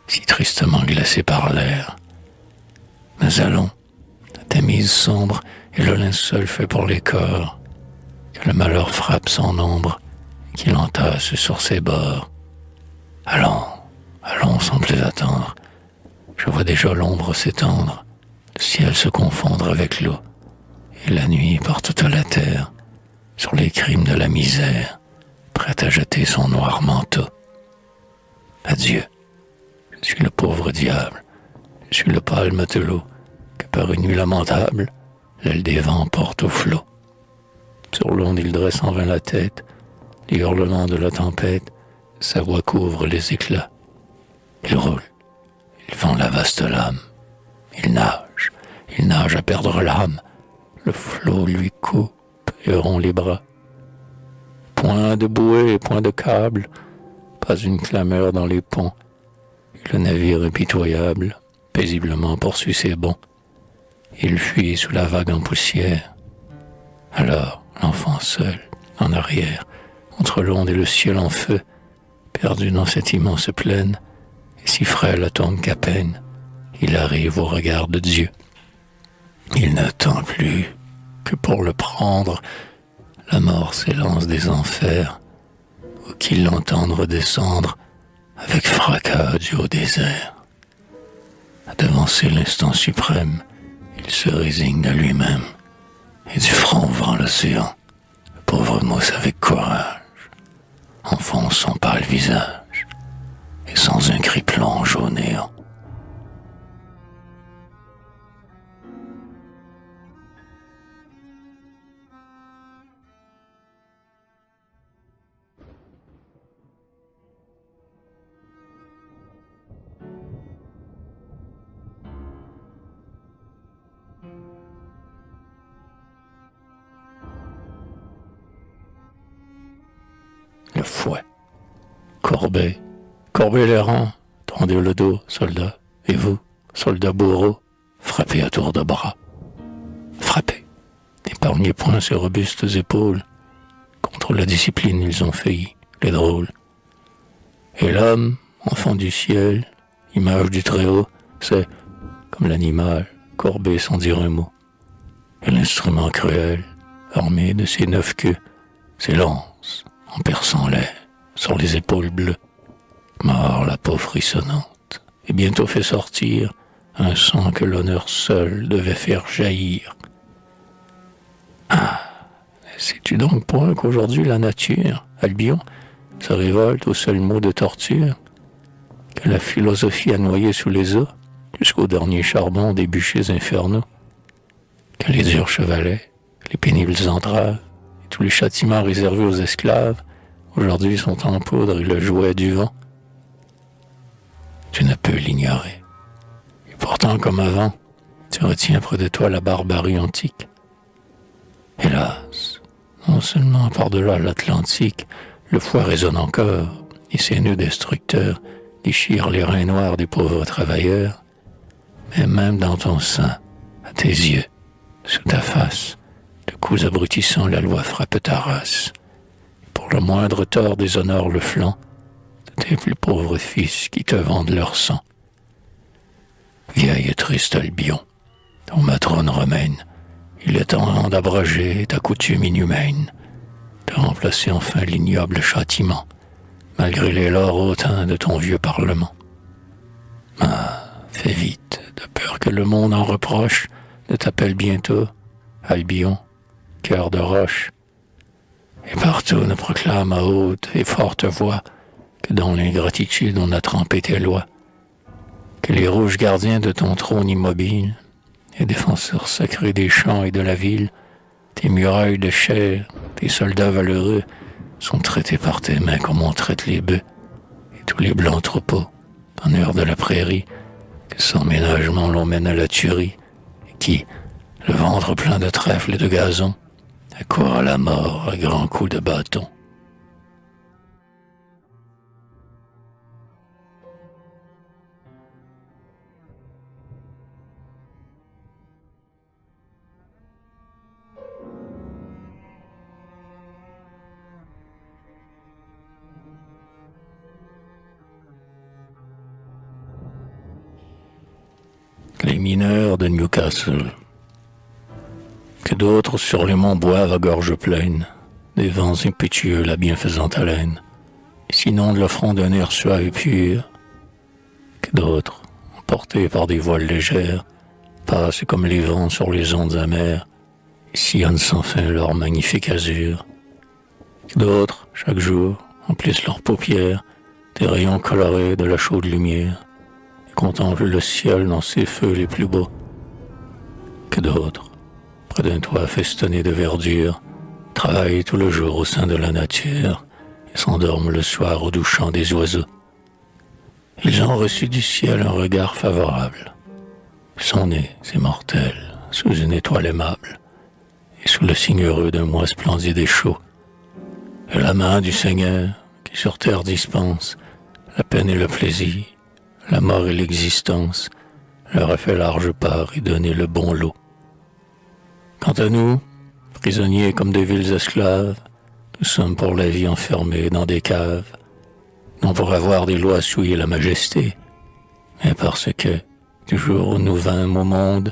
si tristement glacé par l'air. Mais allons, la tamise sombre et le linceul fait pour les corps, que le malheur frappe sans nombre, et qu'il entasse sur ses bords. Allons, allons sans plus attendre. Je vois déjà l'ombre s'étendre, le ciel se confondre avec l'eau, et la nuit porte à la terre, sur les crimes de la misère, prête à jeter son noir manteau. Adieu, je suis le pauvre diable, je suis le pâle matelot, que par une nuit lamentable, l'aile des vents porte au flot. Sur l'onde il dresse en vain la tête, les hurlements de la tempête, sa voix couvre les éclats. Il roule, il fend la vaste lame, il nage à perdre l'âme, le flot lui coupe et rompt les bras. Point de bouée, point de câble, pas une clameur dans les ponts, et le navire impitoyable, paisiblement poursuit ses bonds. Il fuit sous la vague en poussière. Alors, l'enfant seul, en arrière, entre l'onde et le ciel en feu, perdu dans cette immense plaine, et si frêle tombe qu'à peine, il arrive au regard de Dieu. Il n'attend plus que pour le prendre, la mort s'élance des enfers, ou qu'il l'entende redescendre avec fracas du haut désert. À devancer l'instant suprême, il se résigne à lui-même, et du front ouvrant l'océan, le pauvre mousse avec courage enfonce son pâle visage, et sans un cri plonge au néant. Le fouet. Courbez, courbez les rangs, tendez le dos, soldats, et vous, soldats bourreaux, frappez à tour de bras. Frappez, n'épargnez point ces robustes épaules, contre la discipline ils ont failli, les drôles. Et l'homme, enfant du ciel, image du Très-Haut, c'est, comme l'animal, courbé sans dire un mot. Et l'instrument cruel, armé de ses 9 queues, s'élance, en perçant l'air, sur les épaules bleues. Mort la peau frissonnante, et bientôt fait sortir un sang que l'honneur seul devait faire jaillir. Ah, sais-tu donc point qu'aujourd'hui la nature, Albion, se révolte au seul mot de torture, que la philosophie a noyé sous les os, jusqu'au dernier charbon des bûchers infernaux, que les durs chevalets, les pénibles entraves, et tous les châtiments réservés aux esclaves, aujourd'hui sont en poudre et le jouet du vent? Tu ne peux l'ignorer. Et pourtant, comme avant, tu retiens près de toi la barbarie antique. Hélas, non seulement par-delà l'Atlantique, le foie résonne encore, et ses nœuds destructeurs déchirent les reins noirs des pauvres travailleurs, mais même dans ton sein, à tes yeux, sous ta face, de coups abrutissants la loi frappe ta race. Pour le moindre tort déshonore le flanc de tes plus pauvres fils qui te vendent leur sang. Vieille et triste Albion, ô matrone romaine, il est temps d'abroger ta coutume inhumaine, de remplacer enfin l'ignoble châtiment, malgré les laures hautains de ton vieux parlement. Ah, fais vite, de peur que le monde en reproche ne t'appelle bientôt Albion, cœur de roche, et partout ne proclame à haute et forte voix que dans l'ingratitude on a trempé tes lois, que les rouges gardiens de ton trône immobile, les défenseurs sacrés des champs et de la ville, tes murailles de chair, tes soldats valeureux, sont traités par tes mains comme on traite les bœufs, et tous les blancs troupeaux, en heure de la prairie, que sans ménagement l'on mène à la tuerie, et qui, le ventre plein de trèfle et de gazon, accourent à la mort à grands coups de bâton. Les mineurs de Newcastle. Que d'autres sur les monts boivent à gorge pleine des vents impétueux la bienfaisante haleine, sinon de l'offrant d'un air suave et pur. Que d'autres, emportés par des voiles légères, passent comme les vents sur les ondes amères et sillonnent sans fin leur magnifique azur. Que d'autres, chaque jour, emplissent leurs paupières des rayons colorés de la chaude lumière, contemple le ciel dans ses feux les plus beaux. Que d'autres, près d'un toit festonné de verdure, travaillent tout le jour au sein de la nature et s'endorment le soir au doux chant des oiseaux. Ils ont reçu du ciel un regard favorable. Ils sont nés, ces mortels, sous une étoile aimable et sous le signe heureux d'un mois splendide et chaud. Et la main du Seigneur, qui sur terre dispense la peine et le plaisir, la mort et l'existence, leur a fait large part et donné le bon lot. Quant à nous, prisonniers comme des villes esclaves, nous sommes pour la vie enfermés dans des caves, non pour avoir des lois souiller la majesté, mais parce que, du jour où nous vînmes au monde,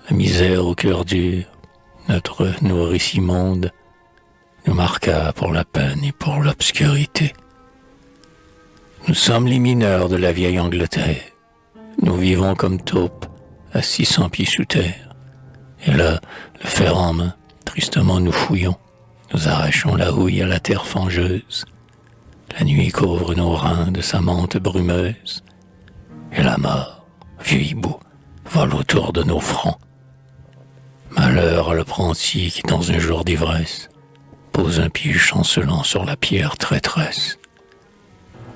la misère au cœur dur, notre nourrice immonde, nous marqua pour la peine et pour l'obscurité. Nous sommes les mineurs de la vieille Angleterre. Nous vivons comme taupes, à 600 pieds sous terre. Et là, le fer en main, tristement nous fouillons. Nous arrachons la houille à la terre fangeuse. La nuit couvre nos reins de sa mante brumeuse. Et la mort, vieux hibou, vole autour de nos fronts. Malheur à l'apprenti qui, dans un jour d'ivresse, pose un pied chancelant sur la pierre traîtresse.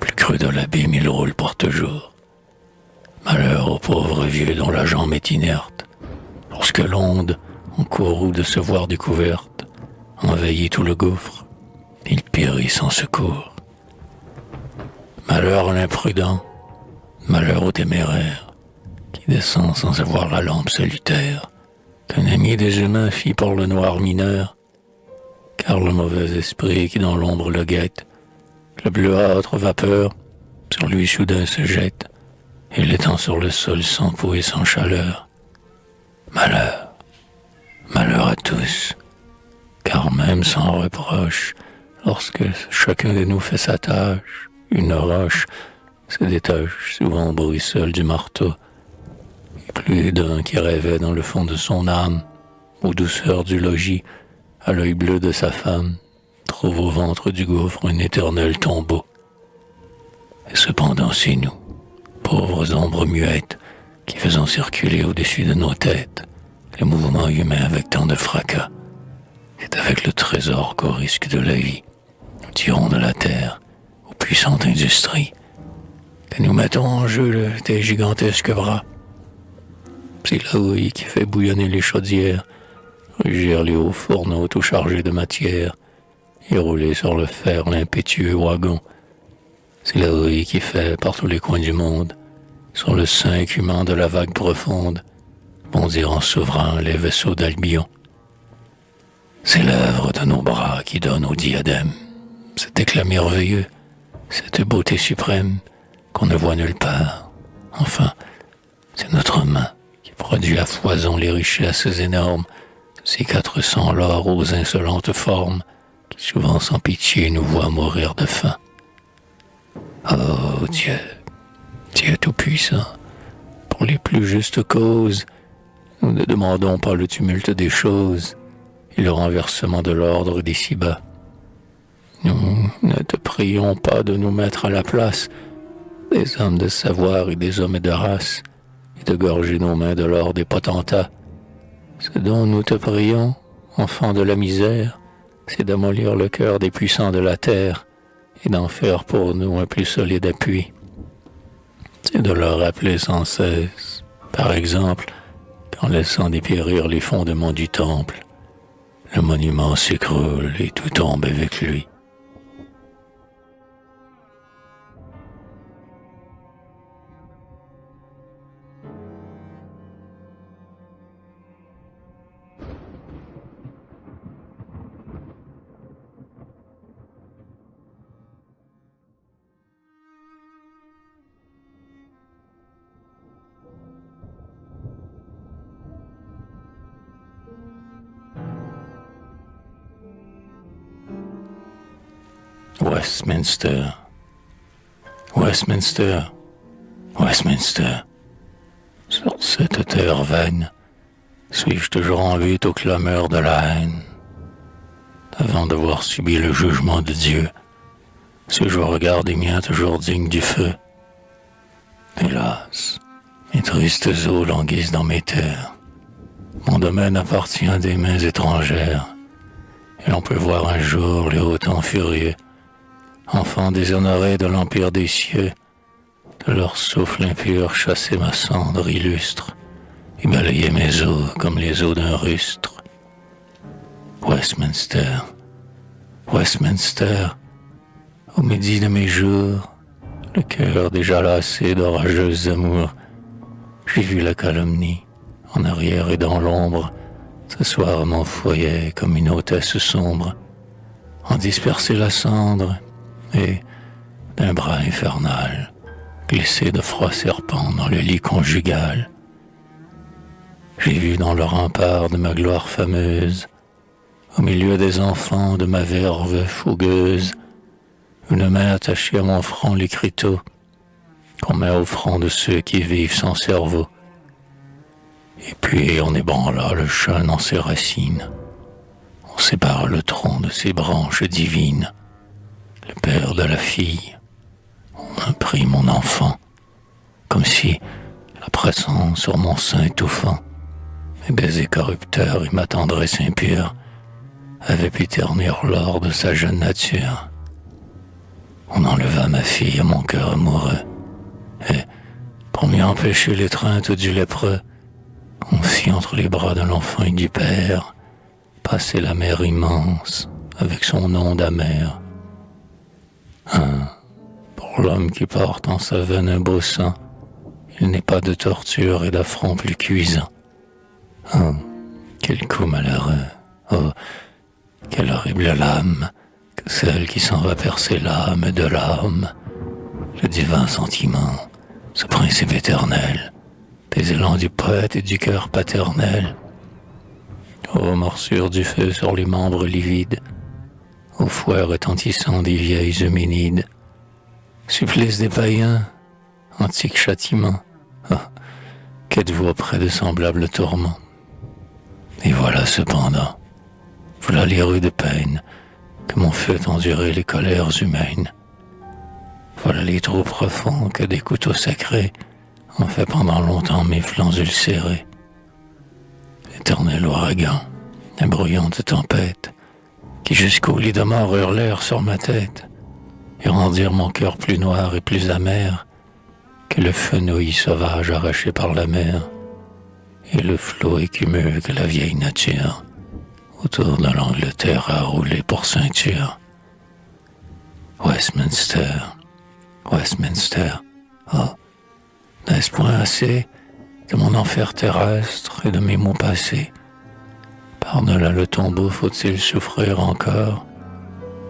Plus creux de l'abîme, il roule pour toujours. Malheur au pauvre vieux dont la jambe est inerte, lorsque l'onde, en courroux de se voir découverte, envahit tout le gouffre, il périt sans secours. Malheur à l'imprudent, malheur au téméraire, qui descend sans avoir la lampe salutaire qu'un ami des humains fit pour le noir mineur, car le mauvais esprit qui dans l'ombre le guette, le bleuâtre vapeur, sur lui soudain se jette, et l'étend sur le sol sans peau et sans chaleur. Malheur, malheur à tous, car même sans reproche, lorsque chacun de nous fait sa tâche, une roche se détache souvent au bruit seul du marteau, et plus d'un qui rêvait dans le fond de son âme, aux douceurs du logis, à l'œil bleu de sa femme, trouve au ventre du gouffre un éternel tombeau. Et cependant c'est nous, pauvres ombres muettes, qui faisons circuler au-dessus de nos têtes les mouvements humains avec tant de fracas. C'est avec le trésor qu'au risque de la vie, nous tirons de la terre aux puissantes industries, que nous mettons en jeu tes gigantesques bras. C'est la houille qui fait bouillonner les chaudières, rugir les hauts fourneaux tout chargés de matière, et rouler sur le fer l'impétueux wagon. C'est la houille qui fait, par tous les coins du monde, sur le sein écumant de la vague profonde, bondir en souverain les vaisseaux d'Albion. C'est l'œuvre de nos bras qui donne au diadème cet éclat merveilleux, cette beauté suprême qu'on ne voit nulle part. Enfin, c'est notre main qui produit à foison les richesses énormes, ces 400 l'or aux insolentes formes, qui souvent sans pitié nous voient mourir de faim. Oh Dieu, Dieu tout-puissant, pour les plus justes causes, nous ne demandons pas le tumulte des choses et le renversement de l'ordre d'ici-bas. Nous ne te prions pas de nous mettre à la place des hommes de savoir et des hommes de race, et de gorger nos mains de l'or des potentats. Ce dont nous te prions, enfant de la misère, c'est d'amollir le cœur des puissants de la terre et d'en faire pour nous un plus solide appui. C'est de leur rappeler sans cesse, par exemple, qu'en laissant dépérir les fondements du temple, le monument s'écroule et tout tombe avec lui. Westminster, Westminster, Westminster. Sur cette terre vaine, suis-je toujours en lutte aux clameurs de la haine? Avant d'avoir subi le jugement de Dieu, suis-je au regard des miens toujours digne du feu? Hélas, mes tristes eaux languissent dans mes terres. Mon domaine appartient à des mains étrangères, et l'on peut voir un jour les hauts temps furieux, enfants déshonorés de l'empire des cieux, de leur souffle impur chasser ma cendre illustre et balayer mes os comme les os d'un rustre. Westminster, Westminster, au midi de mes jours, le cœur déjà lassé d'orageuses amours, j'ai vu la calomnie, en arrière et dans l'ombre, s'asseoir à mon foyer comme une hôtesse sombre, en disperser la cendre, et, d'un bras infernal, glisser de froids serpents dans le lit conjugal. J'ai vu dans le rempart de ma gloire fameuse, au milieu des enfants de ma verve fougueuse, une main attachée à mon front l'écriteau, qu'on met au front de ceux qui vivent sans cerveau. Et puis on ébranla le chêne dans ses racines, on sépara le tronc de ses branches divines. Le père de la fille, on m'a pris mon enfant, comme si, la pressant sur mon sein étouffant, mes baisers corrupteurs et ma tendresse impure avaient pu ternir l'or de sa jeune nature. On enleva ma fille à mon cœur amoureux, et, pour m'y empêcher l'étreinte du lépreux, on fit entre les bras de l'enfant et du père passer la mer immense avec son onde amère. Pour l'homme qui porte en sa veine un beau sang, il n'est pas de torture et d'affront plus cuisant. Oh, quel coup malheureux! Oh, quelle horrible lame que celle qui s'en va percer l'âme de l'âme. Le divin sentiment, ce principe éternel, des élans du poète et du cœur paternel. Ô morsure du feu sur les membres livides, au fouet retentissant des vieilles Eumenides. Supplice des païens, antique châtiment, ah, qu'êtes-vous auprès de semblables tourments? Et voilà cependant, voilà les rues de peine que m'ont fait endurer les colères humaines. Voilà les trous profonds que des couteaux sacrés ont fait pendant longtemps mes flancs ulcérés. L'éternel ouragan, la bruyante tempête, qui jusqu'au lit de mort hurlèrent sur ma tête, et rendirent mon cœur plus noir et plus amer que le fenouil sauvage arraché par la mer, et le flot écumeux que la vieille nature autour de l'Angleterre a roulé pour ceinture. Westminster, Westminster, oh, n'est-ce point assez de mon enfer terrestre et de mes maux passés? Par-delà le tombeau, faut-il souffrir encore?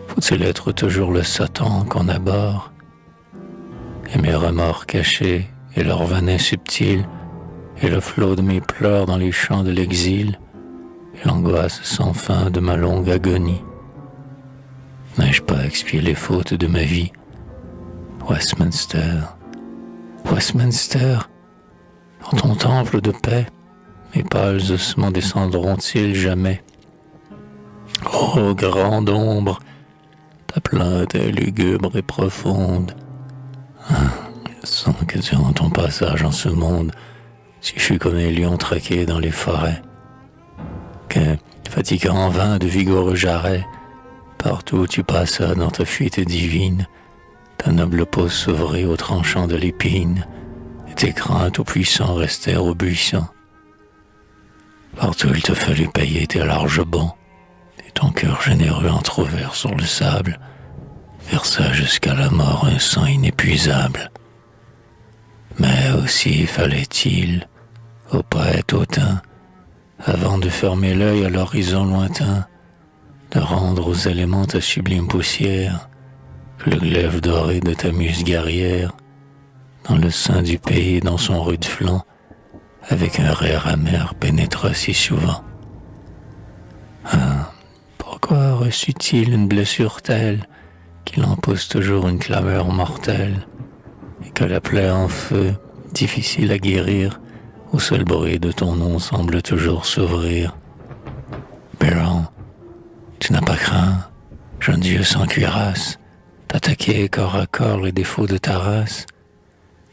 Faut-il être toujours le Satan qu'on abhorre? Et mes remords cachés, et leur venin subtil, et le flot de mes pleurs dans les champs de l'exil, et l'angoisse sans fin de ma longue agonie. N'ai-je pas expié les fautes de ma vie? Westminster, Westminster, dans ton temple de paix, mes pâles ossements descendront-ils jamais? Ô grande ombre, ta plainte est lugubre et profonde. Je sens que durant ton passage en ce monde, tu fus comme un lion traqué dans les forêts, que, fatiguant en vain de vigoureux jarrets, partout où tu passas dans ta fuite divine, ta noble peau s'ouvrit au tranchant de l'épine, et tes crins tout-puissants restèrent au buisson. Partout il te fallut payer tes larges bons, et ton cœur généreux entr'ouvert sur le sable, versa jusqu'à la mort un sang inépuisable. Mais aussi fallait-il, ô poète hautain, avant de fermer l'œil à l'horizon lointain, de rendre aux éléments ta sublime poussière, que le glaive doré de ta muse guerrière, dans le sein du pays, dans son rude flanc, avec un rire amer pénétra si souvent. Ah, pourquoi reçut-il une blessure telle qu'il en pousse toujours une clameur mortelle, et que la plaie en feu, difficile à guérir, au seul bruit de ton nom semble toujours s'ouvrir? Biron, tu n'as pas craint, jeune Dieu sans cuirasse, d'attaquer corps à corps les défauts de ta race,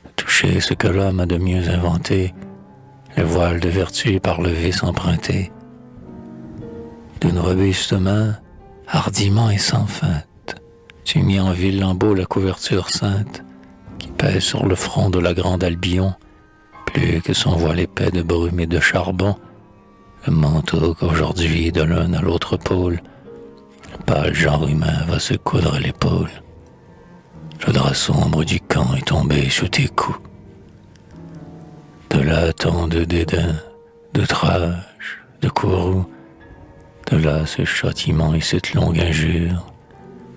de toucher ce que l'homme a de mieux inventé, le voile de vertu par le vice emprunté. D'une robuste main, hardiment et sans feinte, tu mis en ville lambeau la couverture sainte, qui pèse sur le front de la grande Albion, plus que son voile épais de brume et de charbon, le manteau qu'aujourd'hui de l'un à l'autre pôle, le pâle genre humain va se coudre à l'épaule. Le drap sombre du camp est tombé sous tes coups. De là tant de dédain, d'outrage, de courroux, de là ce châtiment et cette longue injure,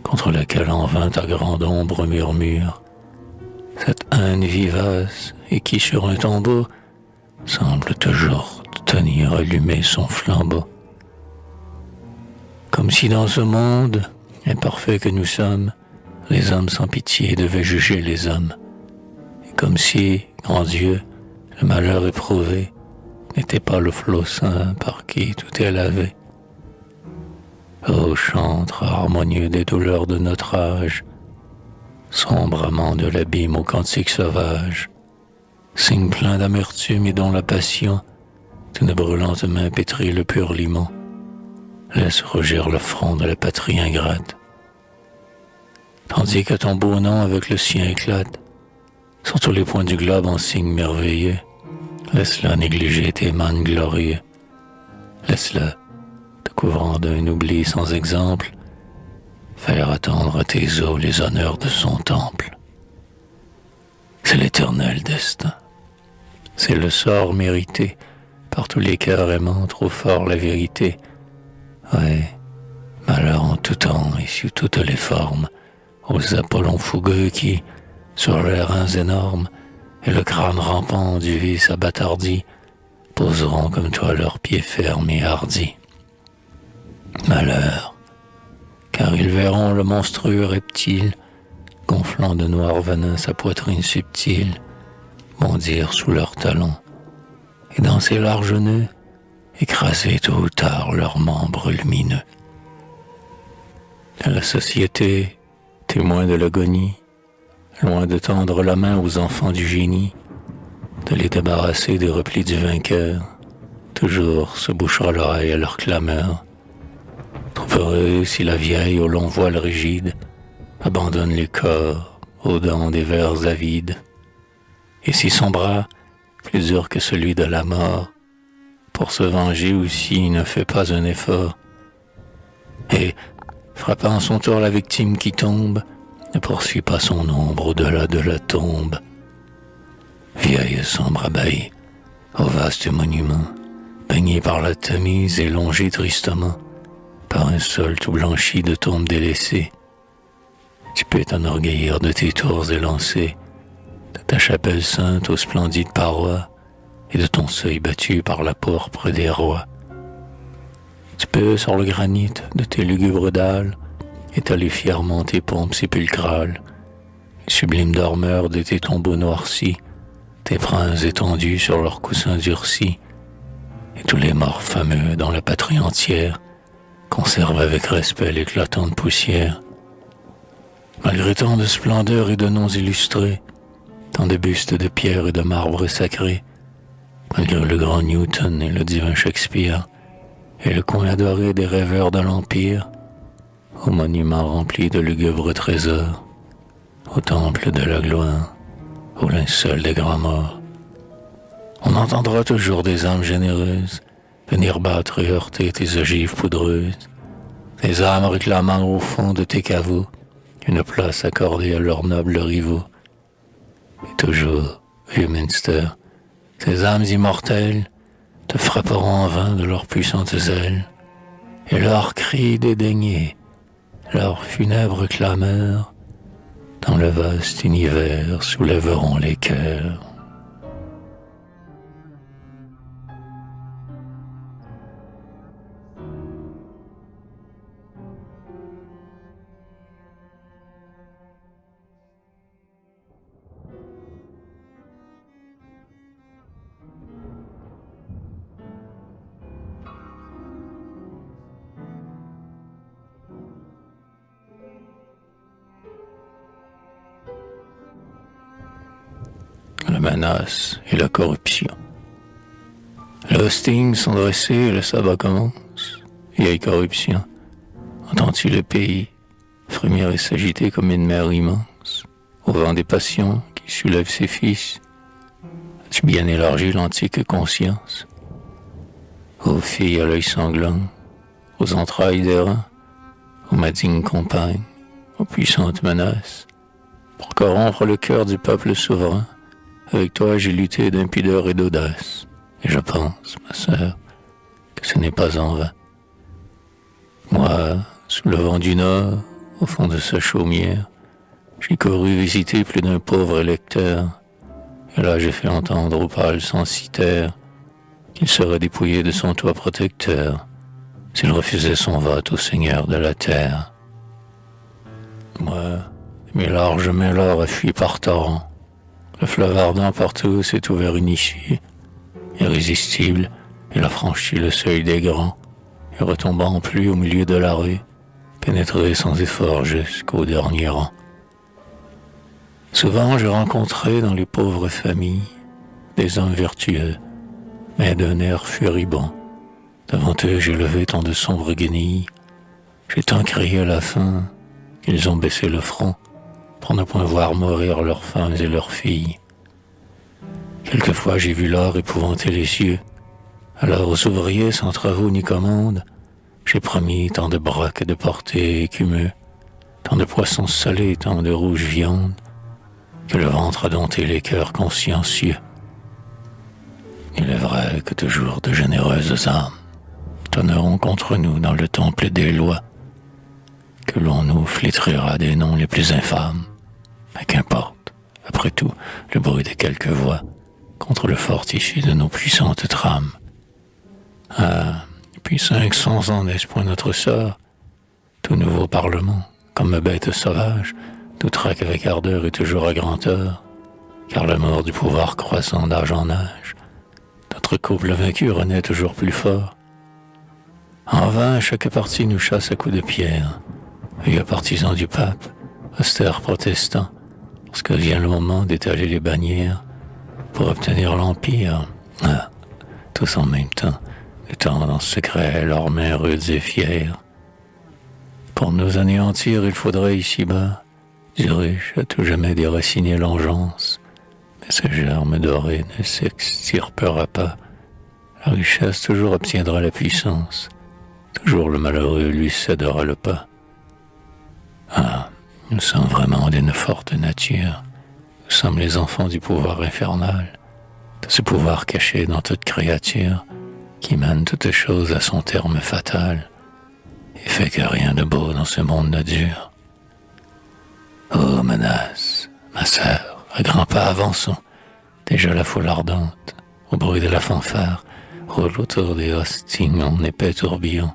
contre laquelle en vain ta grande ombre murmure, cette haine vivace et qui sur un tombeau semble toujours tenir allumé son flambeau. Comme si dans ce monde imparfait que nous sommes, les hommes sans pitié devaient juger les hommes, et comme si, grand Dieu, le malheur éprouvé n'était pas le flot saint par qui tout est lavé. Ô chantre harmonieux des douleurs de notre âge, sombre amant de l'abîme au cantique sauvage, signe plein d'amertume et dont la passion d'une brûlante main pétrit le pur limon, laisse rougir le front de la patrie ingrate. Tandis que ton beau nom avec le sien éclate, sur tous les points du globe en signe merveilleux, laisse-la négliger tes mânes glorieux, laisse-la, te couvrant d'un oubli sans exemple, faire attendre à tes os les honneurs de son temple. C'est l'éternel destin, c'est le sort mérité par tous les cœurs aimant trop fort la vérité. Ouais, malheur en tout temps et sous toutes les formes, aux Apollons fougueux qui, sur leurs reins énormes, et le crâne rampant du vice abattardi, poseront comme toi leurs pieds fermes et hardis. Malheur, car ils verront le monstrueux reptile, gonflant de noir venin sa poitrine subtile, bondir sous leurs talons, et dans ses larges nœuds, écraser tôt ou tard leurs membres lumineux. La société, témoin de l'agonie, loin de tendre la main aux enfants du génie, de les débarrasser des replis du vainqueur, toujours se bouchera l'oreille à leur clameur. Trop heureux si la vieille au long voile rigide abandonne les corps aux dents des vers avides, et si son bras, plus dur que celui de la mort, pour se venger aussi ne fait pas un effort, et, frappant à son tour la victime qui tombe, ne poursuit pas son ombre au-delà de la tombe. Vieille sombre abeille, au vaste monument, baigné par la Tamise et longé tristement par un sol tout blanchi de tombes délaissées, tu peux t'enorgueillir de tes tours élancées, de ta chapelle sainte aux splendides parois, et de ton seuil battu par la pourpre des rois. Tu peux, sur le granit de tes lugubres dalles, étaler fièrement tes pompes sépulcrales, sublime dormeur de tes tombeaux noircis, tes princes étendus sur leurs coussins durcis, et tous les morts fameux dans la patrie entière conservent avec respect l'éclatante poussière. Malgré tant de splendeur et de noms illustrés, tant de bustes de pierre et de marbre sacré, malgré le grand Newton et le divin Shakespeare, et le coin adoré des rêveurs de l'Empire, aux monuments remplis de lugubres trésors, au temple de la gloire, au linceul des grands morts, on entendra toujours des âmes généreuses venir battre et heurter tes ogives poudreuses, des âmes réclamant au fond de tes caveaux une place accordée à leurs nobles rivaux. Et toujours, vieux Minster, ces âmes immortelles te frapperont en vain de leurs puissantes ailes, et leurs cris dédaignés, leurs funèbres clameurs, dans le vaste univers soulèveront les cœurs. La menace et la corruption. Le hosting sont dressés et le sabbat commence. Vieille corruption, entends-tu le pays frémir et s'agiter comme une mer immense, au vent des passions qui soulèvent ses fils? As-tu bien élargi l'antique conscience? Ô filles à l'œil sanglant, aux entrailles des reins, aux ma digne compagne, aux puissantes menaces, pour corrompre le cœur du peuple souverain, avec toi j'ai lutté d'impudeur et d'audace, et je pense, ma sœur, que ce n'est pas en vain. Moi, sous le vent du Nord, au fond de sa chaumière, j'ai couru visiter plus d'un pauvre électeur, et là j'ai fait entendre au pâle censitaire qu'il serait dépouillé de son toit protecteur s'il refusait son vote au Seigneur de la terre. Moi, mes larges mains l'or a fui par torrent. Le fleuve ardent partout s'est ouvert une issue, irrésistible, il a franchi le seuil des grands, et retombant en pluie au milieu de la rue, pénétré sans effort jusqu'au dernier rang. Souvent j'ai rencontré dans les pauvres familles des hommes vertueux, mais d'un air furibond. Devant eux j'ai levé tant de sombres guenilles, j'ai tant crié à la fin qu'ils ont baissé le front, pour ne point voir mourir leurs femmes et leurs filles. Quelquefois j'ai vu l'or épouvanter les cieux, alors aux ouvriers sans travaux ni commandes, j'ai promis tant de braques de portées écumeux, tant de poissons salés, tant de rouges viandes, que le ventre a dompté les cœurs consciencieux. Il est vrai que toujours de généreuses âmes tonneront contre nous dans le temple des lois, que l'on nous flétrira des noms les plus infâmes. Mais qu'importe, après tout, le bruit de quelques voix contre le fort issu de nos puissantes trames. Ah, depuis 500 ans n'est-ce point notre sort tout nouveau parlement, comme bête sauvage, nous traque avec ardeur et toujours à grande heure, car l'amour du pouvoir croissant d'âge en âge, notre couple vaincu renaît toujours plus fort. En vain, chaque parti nous chasse à coups de pierre, vieux partisans du pape, austères protestants, lorsque vient le moment d'étaler les bannières pour obtenir l'empire. Ah, tous en même temps, étant en secret leurs mains rudes et fières. Pour nous anéantir, il faudrait ici-bas du riche à tout jamais déraciner l'engeance, mais ce germe doré ne s'extirpera pas. La richesse toujours obtiendra la puissance, toujours le malheureux lui cédera le pas. Ah, nous sommes vraiment d'une forte nature. Nous sommes les enfants du pouvoir infernal, de ce pouvoir caché dans toute créature, qui mène toute chose à son terme fatal, et fait que rien de beau dans ce monde ne dure. Oh, menace, ma sœur, à grands pas avançons, déjà la foule ardente, au bruit de la fanfare, roule autour des hostings en épais tourbillon,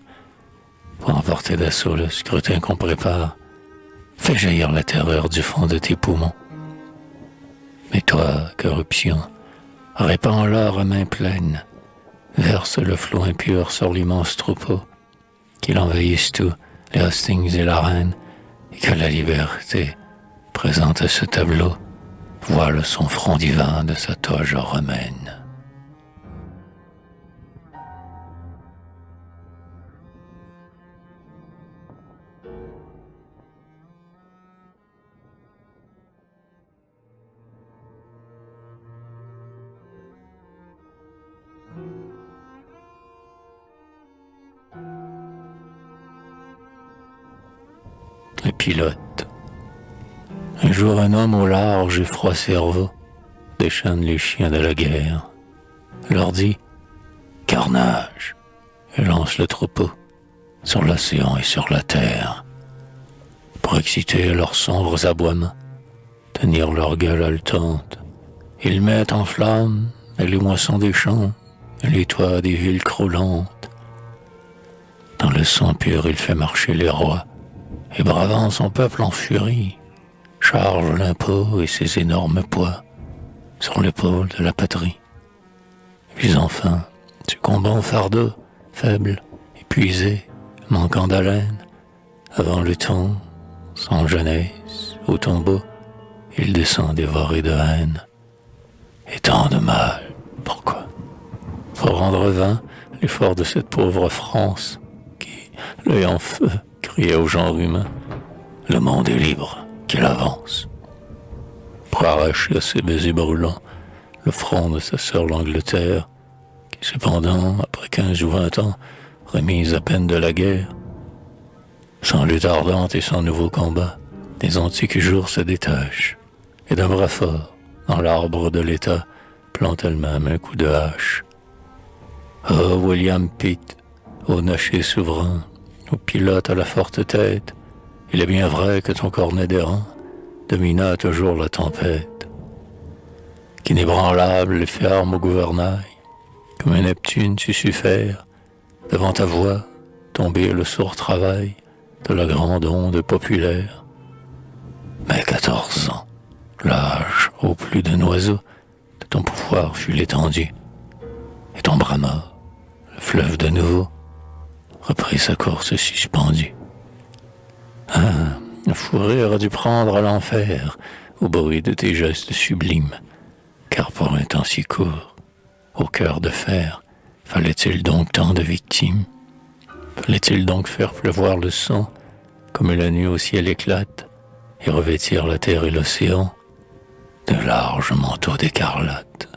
pour emporter d'assaut le scrutin qu'on prépare. Fais jaillir la terreur du fond de tes poumons. Mais toi, corruption, répands l'or à main pleine, verse le flot impur sur l'immense troupeau, qu'il envahisse tout, les hostings et la reine, et que la liberté, présente à ce tableau, voile son front divin de sa toge romaine. Les pilotes. Un jour, un homme au large et froid cerveau déchaîne les chiens de la guerre, leur dit « Carnage !» et lance le troupeau sur l'océan et sur la terre, pour exciter leurs sombres aboiements, tenir leur gueule haletante. Ils mettent en flammes les moissons des champs et les toits des villes croulantes. Dans le sang pur, il fait marcher les rois, et bravant son peuple en furie, charge l'impôt et ses énormes poids sur l'épaule de la patrie. Puis enfin, succombant au fardeau, faible, épuisé, manquant d'haleine, avant le temps, sans jeunesse, au tombeau, il descend dévoré de haine. Et tant de mal, pourquoi? Pour rendre vain l'effort de cette pauvre France qui, l'œil en feu, criait au genre humain, le monde est libre, qu'il avance. Pour arracher à ses baisers brûlants le front de sa sœur l'Angleterre, qui cependant, après 15 ou 20 ans, remise à peine de la guerre, sans lutte ardente et sans nouveau combat, des antiques jours se détachent, et d'un bras fort, dans l'arbre de l'État, plante elle-même un coup de hache. Oh, William Pitt, ô nocher souverain, ô pilote à la forte tête, il est bien vrai que ton cornet d'airain domina toujours la tempête, qu'inébranlable et ferme au gouvernail, comme un Neptune tu sus faire, devant ta voix, tomber le sourd travail de la grande onde populaire. Mais 14 ans, l'âge au plus d'un oiseau de ton pouvoir fut l'étendue, et ton bras mort, le fleuve de nouveau, reprit sa course suspendue. Ah, le fou rire a dû prendre à l'enfer au bruit de tes gestes sublimes, car pour un temps si court, au cœur de fer, fallait-il donc tant de victimes? Fallait-il donc faire pleuvoir le sang, comme la nuit au ciel éclate, et revêtir la terre et l'océan de larges manteaux d'écarlate?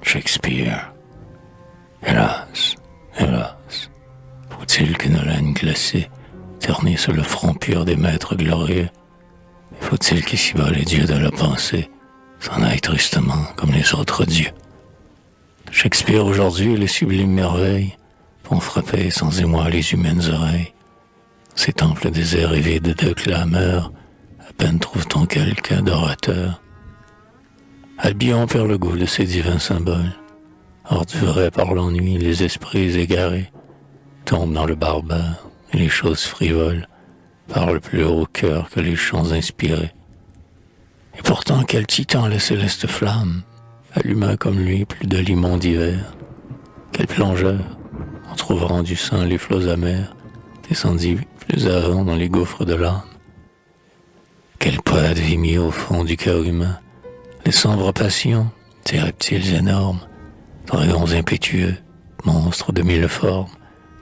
Shakespeare. Hélas, hélas, faut-il qu'une laine glacée ternissent le front pur des maîtres glorieux. Faut-il qu'ici-bas les dieux de la pensée s'en aillent tristement comme les autres dieux? Shakespeare aujourd'hui, les sublimes merveilles font frapper sans émoi les humaines oreilles. Ces temples déserts et vides de clameurs, à peine trouve-t-on quelque adorateur. Albion perd le goût de ces divins symboles. Hors du vrai par l'ennui, les esprits égarés tombent dans le barbare et les choses frivoles parlent plus haut cœur que les chants inspirés. Et pourtant quel titan les célestes flammes alluma comme lui plus d'aliments d'hiver. Quel plongeur, en trouvant du sang les flots amers, descendit plus avant dans les gouffres de l'âme. Quel poète vit mis au fond du cœur humain les sombres passions, ces reptiles énormes, dragons impétueux, monstres de mille formes,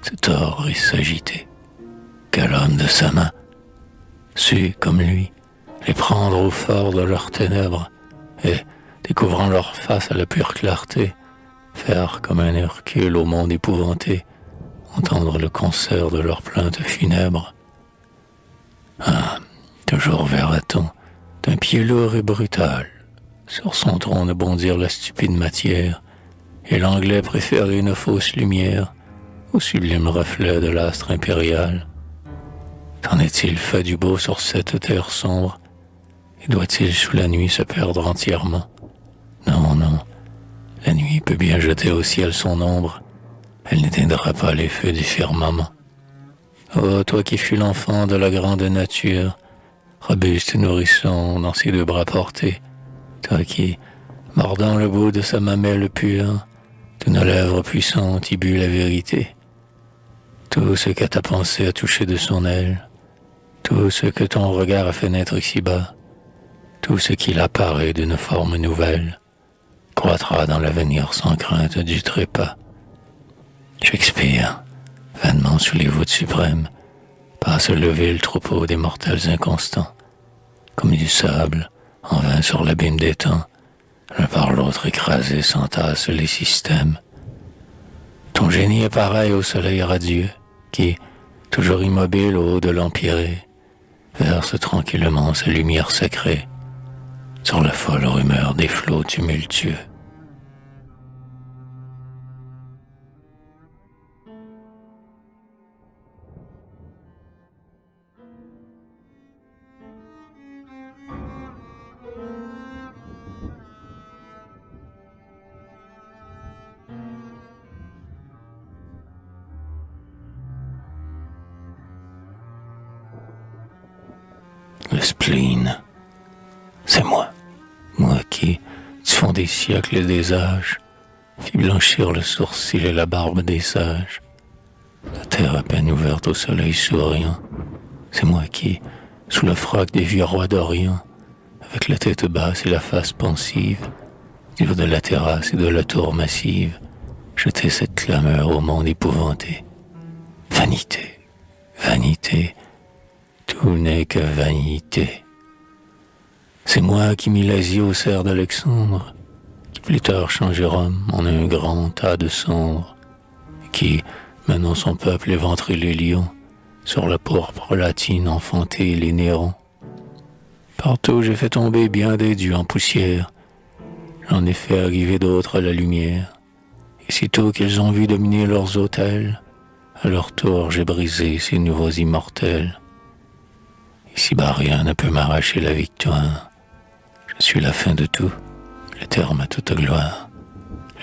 se tordre et s'agiter. Quel homme de sa main sut, comme lui, les prendre au fort de leurs ténèbres et, découvrant leur face à la pure clarté, faire comme un Hercule au monde épouvanté, entendre le concert de leurs plaintes funèbres. Ah, toujours verra-t-on d'un pied lourd et brutal sur son trône bondir la stupide matière, et l'anglais préférer une fausse lumière au sublime reflet de l'astre impérial. Qu'en est-il fait du beau sur cette terre sombre, et doit-il sous la nuit se perdre entièrement? Non, non, la nuit peut bien jeter au ciel son ombre, elle n'éteindra pas les feux du firmament. Oh, toi qui fus l'enfant de la grande nature, robuste et nourrisson dans ses deux bras portés, toi qui, mordant le bout de sa mamelle pure, d'une lèvre puissante y but la vérité. Tout ce que ta pensée a touché de son aile, tout ce que ton regard a fait naître ici-bas, tout ce qu'il apparaît d'une forme nouvelle, croîtra dans l'avenir sans crainte du trépas. Shakespeare, vainement sous les voûtes suprêmes, passe lever le troupeau des mortels inconstants, comme du sable, en vain sur l'abîme des temps, l'un par l'autre écrasé s'entassent les systèmes. Ton génie est pareil au soleil radieux, qui, toujours immobile au haut de l'empyrée, verse tranquillement sa lumière sacrée sur la folle rumeur des flots tumultueux. Le spleen, c'est moi qui, du fond des siècles et des âges, fit blanchir le sourcil et la barbe des sages. La terre à peine ouverte au soleil souriant, c'est moi qui, sous le froc des vieux rois d'Orient, avec la tête basse et la face pensive, du haut de la terrasse et de la tour massive, jetai cette clameur au monde épouvanté. Vanité, vanité, tout n'est que vanité. C'est moi qui mis l'Asie au cerf d'Alexandre, qui plus tard changeait Rome en un grand tas de cendres, et qui, menant son peuple éventrer les lions, sur la pourpre latine enfanter les Nérons. Partout j'ai fait tomber bien des dieux en poussière, j'en ai fait arriver d'autres à la lumière, et sitôt qu'ils ont vu dominer leurs autels, à leur tour j'ai brisé ces nouveaux immortels. Ici-bas rien ne peut m'arracher la victoire. Je suis la fin de tout, le terme à toute gloire.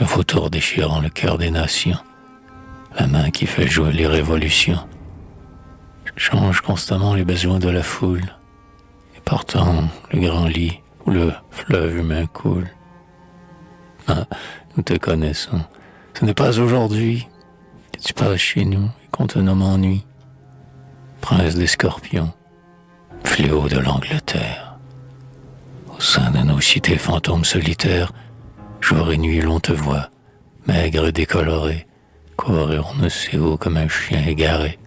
Le vautour déchirant le cœur des nations, la main qui fait jouer les révolutions. Je change constamment les besoins de la foule, et partant le grand lit où le fleuve humain coule. Ah, nous te connaissons. Ce n'est pas aujourd'hui que tu passes chez nous et qu'on te nomme ennui. Prince des scorpions, fléau de l'Angleterre. Au sein de nos cités fantômes solitaires, jour et nuit l'on te voit, maigre et décoloré, courir on ne sait où comme un chien égaré.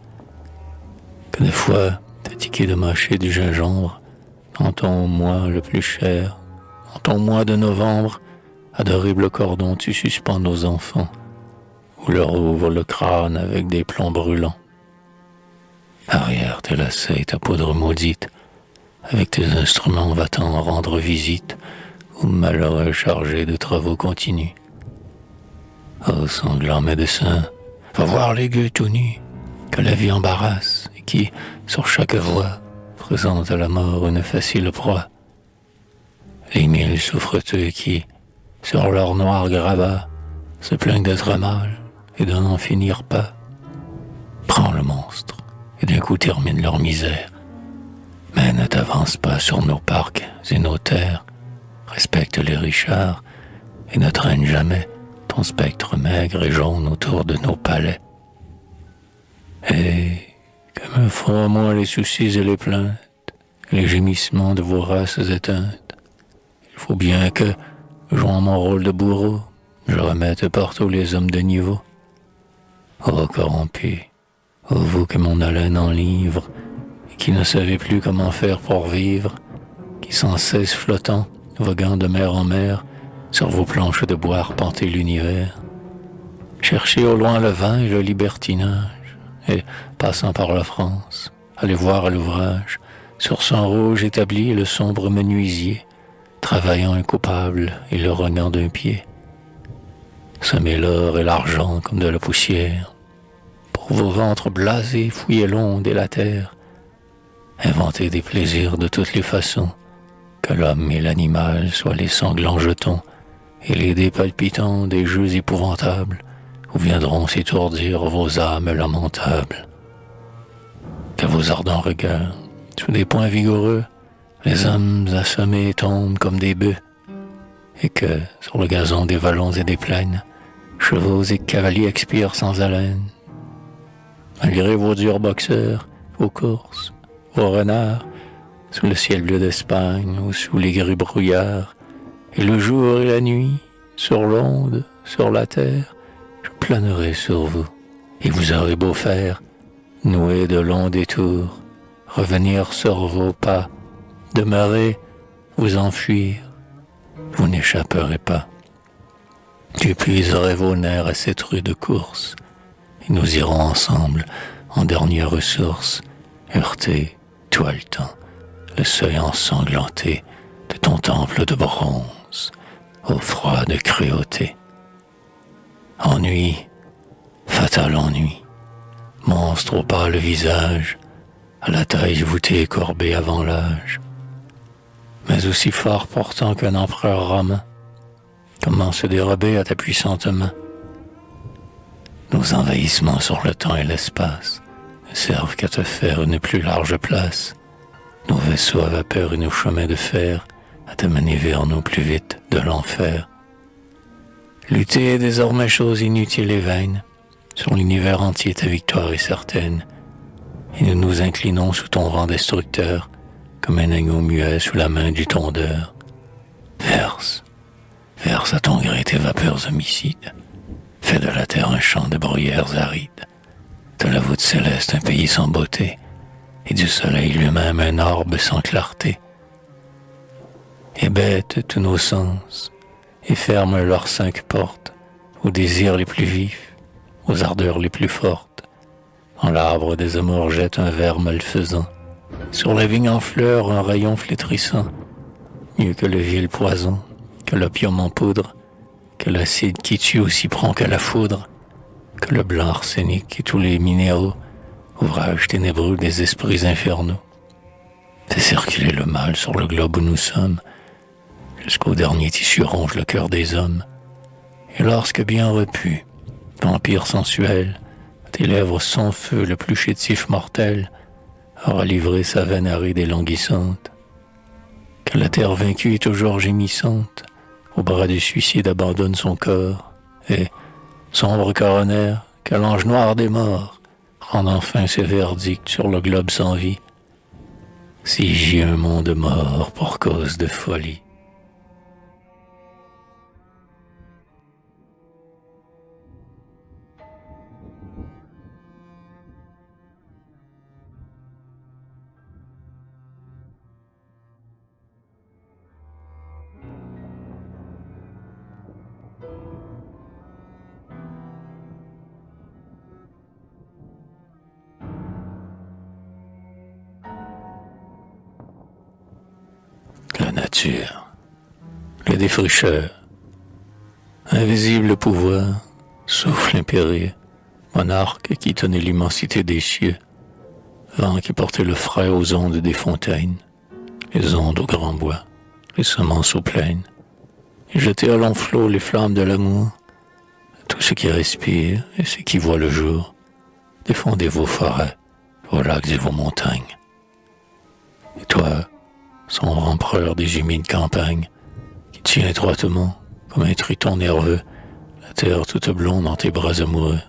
Que des fois, fatigué de mâcher du gingembre, dans ton mois le plus cher, dans ton mois de novembre, à d'horribles cordons tu suspends nos enfants, ou leur ouvres le crâne avec des plombs brûlants. Arrière tes lacets, ta poudre maudite, avec tes instruments va-t'en rendre visite aux malheureux chargés de travaux continus. Ô sanglant médecin, va voir les gueux tout nus, que la vie embarrasse, et qui, sur chaque voie, présente à la mort une facile proie. Les mille souffreteux qui, sur leur noir grabat, se plaignent d'être mal et de n'en finir pas. Prends le monstre, et d'un coup termine leur misère. Mais ne t'avance pas sur nos parcs et nos terres. Respecte les richards, et ne traîne jamais ton spectre maigre et jaune autour de nos palais. Et que me feront moins les soucis et les plaintes, et les gémissements de vos races éteintes. Il faut bien que, jouant mon rôle de bourreau, je remette partout les hommes de niveau. Ô corrompus, ô vous que mon haleine enivre, et qui ne savez plus comment faire pour vivre, qui sans cesse flottant, voguant de mer en mer, sur vos planches de bois arpentez l'univers. Cherchez au loin le vin et le libertinage, et, passant par la France, allez voir à l'ouvrage, sur son rouge établi le sombre menuisier, travaillant un coupable et le rognant d'un pied. Semez l'or et l'argent comme de la poussière. Pour vos ventres blasés, fouillez l'onde et la terre. Inventez des plaisirs de toutes les façons, que l'homme et l'animal soient les sanglants jetons, et les dés palpitants des jeux épouvantables, où viendront s'étourdir vos âmes lamentables. Que vos ardents regards, sous des poings vigoureux, les hommes assommés tombent comme des bœufs, et que, sur le gazon des vallons et des plaines, chevaux et cavaliers expirent sans haleine. Malgré vos durs boxeurs, vos courses, vos renards, sous le ciel bleu d'Espagne ou sous les gris brouillards, et le jour et la nuit, sur l'onde, sur la terre, je planerai sur vous, et vous aurez beau faire, nouer de longs détours, revenir sur vos pas, demeurer, vous enfuir, vous n'échapperez pas. J'épuiserai vos nerfs à cette rude course, et nous irons ensemble, en dernière ressource, heurter, toi le temps, le seuil ensanglanté de ton temple de bronze, au froid de cruauté. Ennui, fatal ennui, monstre au pâle visage, à la taille voûtée courbée avant l'âge, mais aussi fort portant qu'un empereur romain. Comment se dérober à ta puissante main? Nos envahissements sur le temps et l'espace ne servent qu'à te faire une plus large place. Nos vaisseaux à vapeur et nos chemins de fer à te mener vers nous plus vite de l'enfer. Lutter est désormais chose inutile et vaine. Sur l'univers entier ta victoire est certaine. Et nous nous inclinons sous ton vent destructeur, comme un agneau muet sous la main du tondeur. Verse à ton gré tes vapeurs homicides. Fais de la terre un champ de bruyères arides. De la voûte céleste un pays sans beauté, et du soleil lui-même un orbe sans clarté. Hébète tous nos sens, et ferme leurs 5 portes, aux désirs les plus vifs, aux ardeurs les plus fortes. Dans l'arbre des amours jette un ver malfaisant, sur la vigne en fleurs un rayon flétrissant, mieux que le vil poison, que l'opium en poudre, que l'acide qui tue aussi prompt que la foudre, que le blanc arsenic et tous les minéraux, ouvrage ténébreux des esprits infernaux. Fais circuler le mal sur le globe où nous sommes, jusqu'au dernier tissu ronge le cœur des hommes. Et lorsque bien repu, vampire sensuel, tes lèvres sans feu le plus chétif mortel aura livré sa veine aride et languissante, que la terre vaincue est toujours gémissante, au bras du suicide abandonne son corps, et, sombre coroner, que l'ange noir des morts rende enfin ses verdicts sur le globe sans vie, si j'y ai un monde mort pour cause de folie. La nature, le défricheur, invisible pouvoir, souffle impérieux, monarque qui tenait l'immensité des cieux, vent qui portait le frais aux ondes des fontaines, les ondes au grand bois, les semences aux plaines, et jeter à long flot les flammes de l'amour, à tout ce qui respire et ce qui voit le jour, défendez vos forêts, vos lacs et vos montagnes. Et toi, sombre empereur des humides campagnes, qui tient étroitement, comme un triton nerveux, la terre toute blonde dans tes bras amoureux,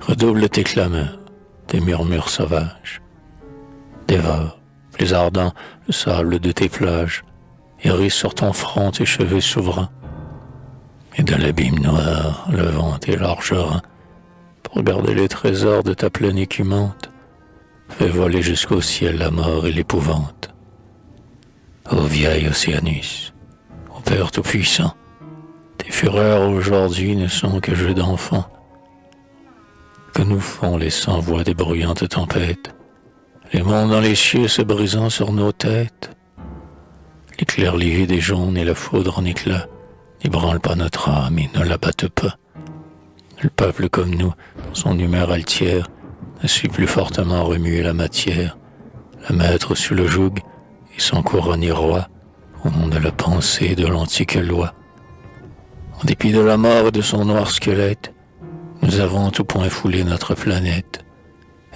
redouble tes clameurs, tes murmures sauvages. Dévore, plus ardent, le sable de tes plages, hérisse sur ton front tes cheveux souverains. Et de l'abîme noir, le vent tes larges reins, pour garder les trésors de ta plaine écumante, fais voler jusqu'au ciel la mort et l'épouvante. Ô vieil Océanus, ô Père tout-puissant, tes fureurs aujourd'hui ne sont que jeux d'enfants. Que nous font les sans-voix des bruyantes tempêtes, les mondes dans les cieux se brisant sur nos têtes? L'éclair livide et jaune et la foudre en éclat n'ébranlent pas notre âme et ne l'abattent pas. Le peuple comme nous, dans son humeur altière, ne suit plus fortement remuer la matière, la mettre sous le joug et son couronner roi, au nom de la pensée et de l'antique loi. En dépit de la mort et de son noir squelette, nous avons en tout point foulé notre planète.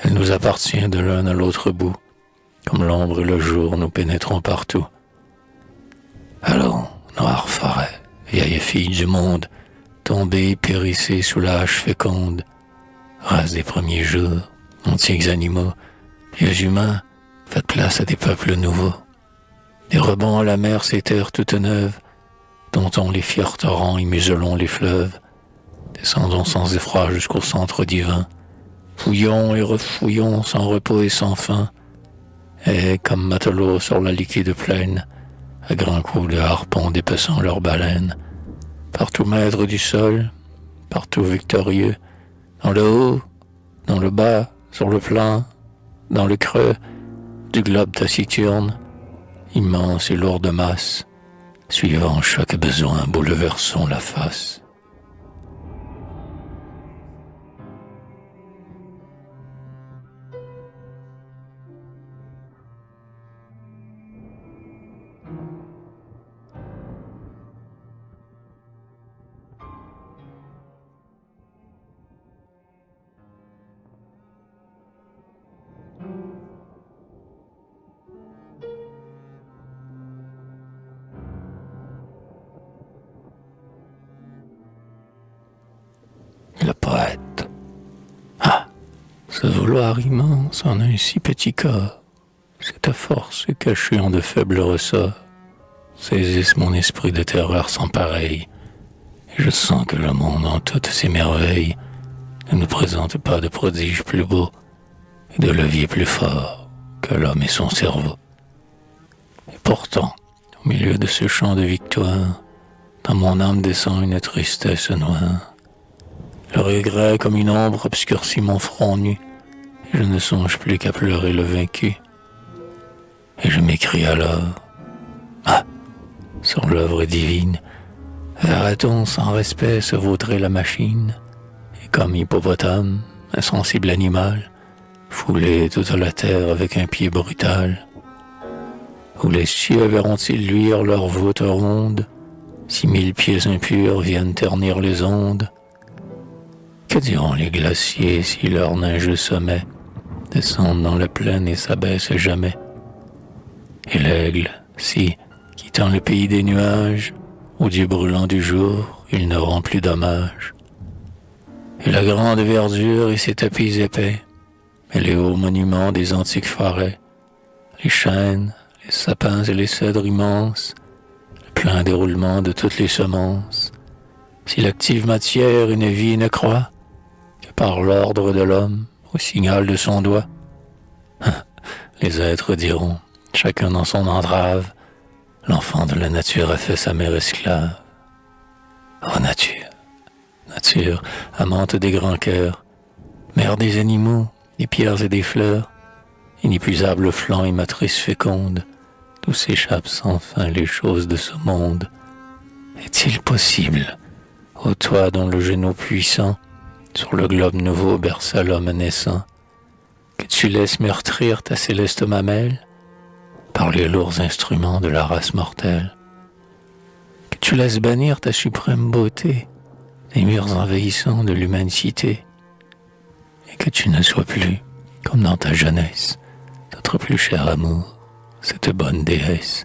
Elle nous appartient de l'un à l'autre bout, comme l'ombre et le jour nous pénétrons partout. Allons, noire forêt, vieille fille du monde, tombée, périssée sous la hache féconde, race des premiers jours, antiques animaux, vieux humains, faites place à des peuples nouveaux. Des rebonds à la mer, ces terres toutes neuves, domptons les fiers torrents et muselons les fleuves, descendons sans effroi jusqu'au centre divin, fouillons et refouillons sans repos et sans fin, et comme matelots sur la liquide plaine, à grands coups de harpon dépeçant leurs baleines, partout maîtres du sol, partout victorieux, dans le haut, dans le bas, sur le plein, dans le creux du globe taciturne, immense et lourde masse, suivant chaque besoin, bouleversons la face. Le poète. Ah, ce vouloir immense en un si petit corps, cette force cachée en de faibles ressorts, saisissent mon esprit de terreur sans pareil, et je sens que le monde en toutes ses merveilles ne nous présente pas de prodige plus beau et de levier plus fort que l'homme et son cerveau. Et pourtant, au milieu de ce chant de victoire, dans mon âme descend une tristesse noire. Le regret comme une ombre obscurcit mon front nu, et je ne songe plus qu'à pleurer le vaincu. Et je m'écrie alors, ah, sur l'œuvre divine, verra-t-on sans respect se vautrer la machine, et comme hippopotame, insensible animal, fouler toute la terre avec un pied brutal? Ou les cieux verront-ils luire leurs voûtes rondes, si 1000 pieds impurs viennent ternir les ondes? Que diront les glaciers si leur neigeux sommet descendent dans la plaine et s'abaissent jamais? Et l'aigle, si, quittant le pays des nuages, au dieu brûlant du jour, il ne rend plus d'hommage. Et la grande verdure et ses tapis épais, et les hauts monuments des antiques forêts, les chênes, les sapins et les cèdres immenses, le plein déroulement de toutes les semences, si l'active matière une vie ne croît que par l'ordre de l'homme, au signal de son doigt, les êtres diront, chacun dans son entrave, l'enfant de la nature a fait sa mère esclave. Oh nature, nature, amante des grands cœurs, mère des animaux, des pierres et des fleurs, inépuisable flanc et matrice féconde d'où s'échappent sans fin les choses de ce monde. Est-il possible, ô toi dont le genou puissant sur le globe nouveau berça l'homme naissant, que tu laisses meurtrir ta céleste mamelle par les lourds instruments de la race mortelle, que tu laisses bannir ta suprême beauté des murs envahissants de l'humanité, et que tu ne sois plus, comme dans ta jeunesse, notre plus cher amour, cette bonne déesse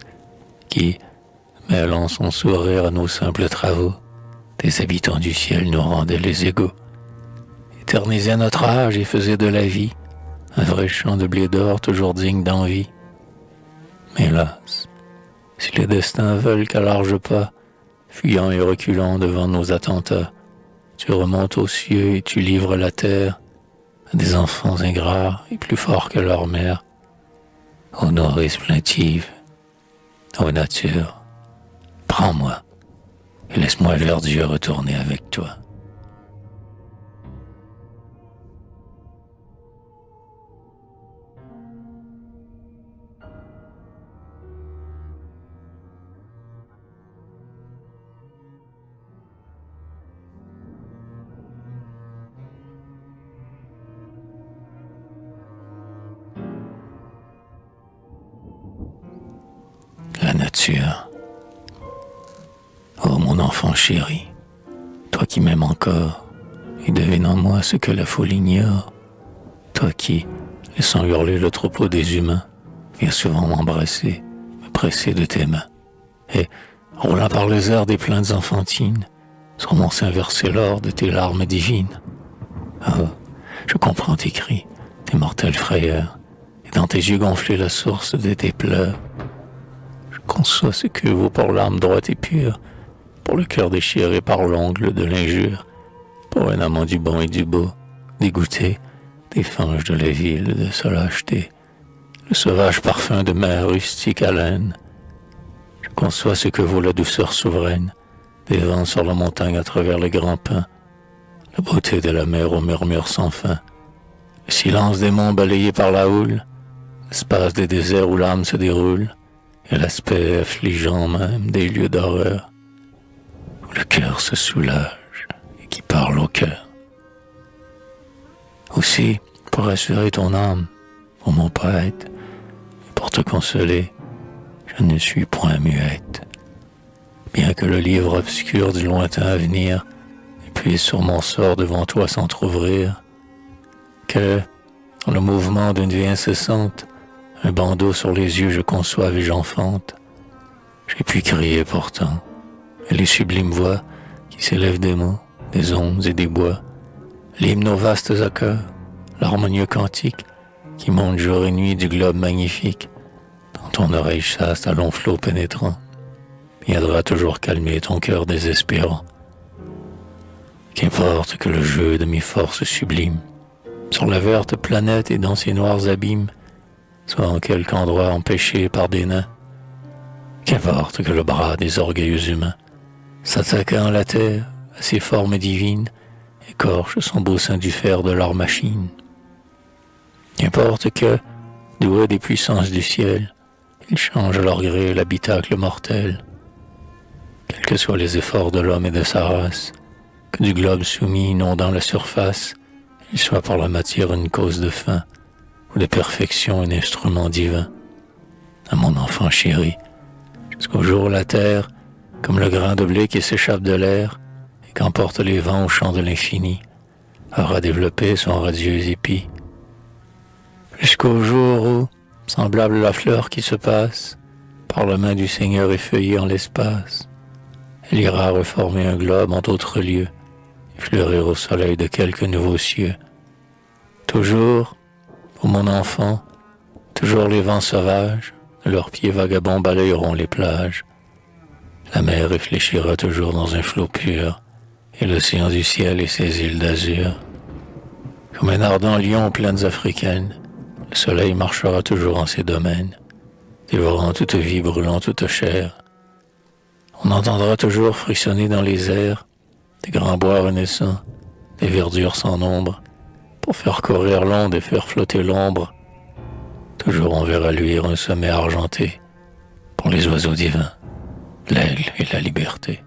qui, mêlant son sourire à nos simples travaux, des habitants du ciel nous rendait les égaux, éternisait notre âge et faisait de la vie un vrai champ de blé d'or toujours digne d'envie. Mais hélas, si les destins veulent qu'à larges pas, fuyant et reculant devant nos attentats, tu remontes aux cieux et tu livres la terre à des enfants ingrats et plus forts que leur mère, ô nourrice plaintive, ô nature, prends-moi et laisse-moi vers Dieu retourner avec toi. La nature. Oh mon enfant chéri, toi qui m'aimes encore et devine en moi ce que la foule ignore, toi qui, laissant hurler le troupeau des humains, viens souvent m'embrasser, me presser de tes mains, et, roulant par les airs des plaintes enfantines, sur mon sein verser l'or de tes larmes divines. Oh, je comprends tes cris, tes mortelles frayeurs, et dans tes yeux gonflés la source de tes pleurs. Je conçois ce que vaut pour l'âme droite et pure, pour le cœur déchiré par l'ongle de l'injure, pour un amant du bon et du beau, dégoûté des fanges de la ville de sa lâcheté, le sauvage parfum de mer rustique haleine. Je conçois ce que vaut la douceur souveraine des vents sur la montagne à travers les grands pins, la beauté de la mer au murmure sans fin, le silence des monts balayés par la houle, l'espace des déserts où l'âme se déroule, et l'aspect affligeant même des lieux d'horreur, où le cœur se soulage et qui parle au cœur. Aussi, pour rassurer ton âme, ô mon poète, et pour te consoler, je ne suis point muette. Bien que le livre obscur du lointain avenir puisse sur mon sort devant toi s'entr'ouvrir, que, dans le mouvement d'une vie incessante, un bandeau sur les yeux je conçoive et j'enfante, j'ai pu crier pourtant, et les sublimes voix qui s'élèvent des mots, des ondes et des bois, l'hymne aux vastes accords, l'harmonieux cantique qui monte jour et nuit du globe magnifique, dans ton oreille chaste à long flot pénétrant, viendra toujours calmer ton cœur désespérant. Qu'importe que le jeu de mes forces sublimes, sur la verte planète et dans ses noirs abîmes, soit en quelque endroit empêché par des nains, qu'importe que le bras des orgueilleux humains, s'attaquant à la terre, à ses formes divines, écorche son beau sein du fer de leur machine. Qu'importe que, doués des puissances du ciel, ils changent à leur gré l'habitacle mortel, quels que soient les efforts de l'homme et de sa race, que du globe soumis inondant la surface, il soit par la matière une cause de fin, ou de perfection un instrument divin. À mon enfant chéri, jusqu'au jour où la terre, comme le grain de blé qui s'échappe de l'air et qu'emportent les vents au champ de l'infini, aura développé son radieux épi. Jusqu'au jour où, semblable à la fleur qui se passe, par la main du Seigneur effeuillée en l'espace, elle ira reformer un globe en d'autres lieux, et fleurir au soleil de quelques nouveaux cieux. Toujours, ô mon enfant, toujours les vents sauvages, de leurs pieds vagabonds balayeront les plages. La mer réfléchira toujours dans un flot pur, et l'océan du ciel et ses îles d'azur. Comme un ardent lion aux plaines africaines, le soleil marchera toujours en ses domaines, dévorant toute vie, brûlant toute chair. On entendra toujours frissonner dans les airs des grands bois renaissants, des verdures sans nombre, pour faire courir l'onde et faire flotter l'ombre. Toujours on verra luire un sommet argenté, pour les oiseaux divins, l'aigle et la liberté.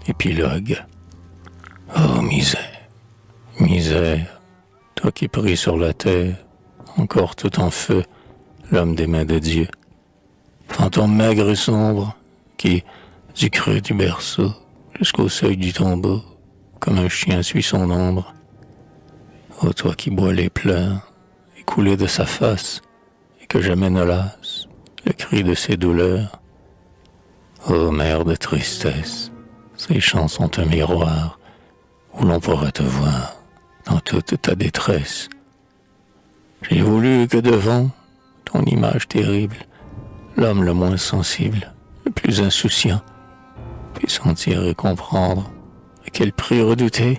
Épilogue. Oh misère, misère, toi qui pries sur la terre, encore tout en feu, l'homme des mains de Dieu. Fantôme maigre et sombre, qui, du creux du berceau jusqu'au seuil du tombeau, comme un chien suit son ombre. Oh toi qui bois les pleurs, écoulés de sa face, et que jamais ne lasse le cri de ses douleurs. Ô mère de tristesse, ces chants sont un miroir où l'on pourra te voir dans toute ta détresse. J'ai voulu que devant ton image terrible, l'homme le moins sensible, le plus insouciant, puisse sentir et comprendre à quel prix redouté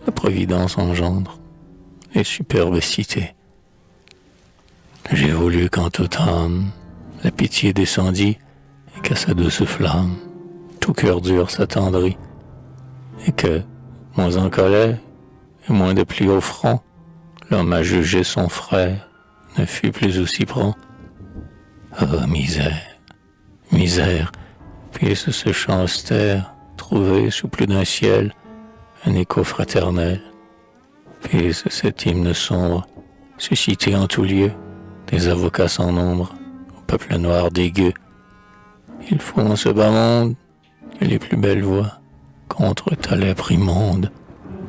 la providence engendre les superbes cités. J'ai voulu qu'en toute âme la pitié descendit et qu'à sa douce flamme tout cœur dur s'attendrit, et que, moins en colère et moins de plis au front, l'homme à juger son frère ne fut plus aussi prompt. Oh misère, misère, puisse ce chant austère trouver sous plus d'un ciel un écho fraternel, puisse cet hymne sombre susciter en tout lieu des avocats sans nombre au peuple noir des gueux. Il faut en ce bas monde que les plus belles voix contre ta lèpre immonde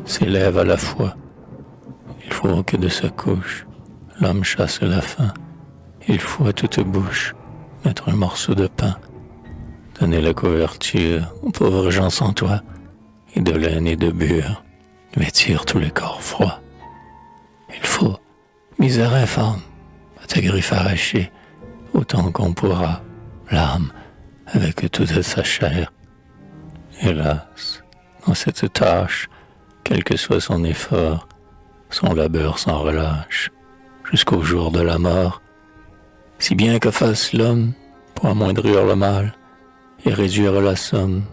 s'élèvent à la fois. Il faut que de sa couche l'homme chasse la faim. Il faut à toute bouche mettre un morceau de pain, donner la couverture aux pauvres gens sans toit, et de laine et de bure vêtir tous les corps froids. Il faut, misère infâme, à ta griffe arrachée, autant qu'on pourra, l'âme avec toute sa chair. Hélas, dans cette tâche, quel que soit son effort, son labeur sans relâche, jusqu'au jour de la mort, si bien que fasse l'homme pour amoindrir le mal et réduire la somme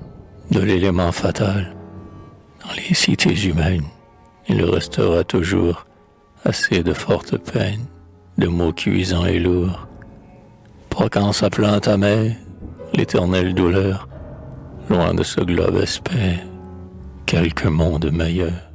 de l'élément fatal. Dans les cités humaines, il restera toujours assez de fortes peines, de mots cuisants et lourds, pour qu'en s'appelant ta mère, l'éternelle douleur, loin de ce globe espère quelque monde meilleur.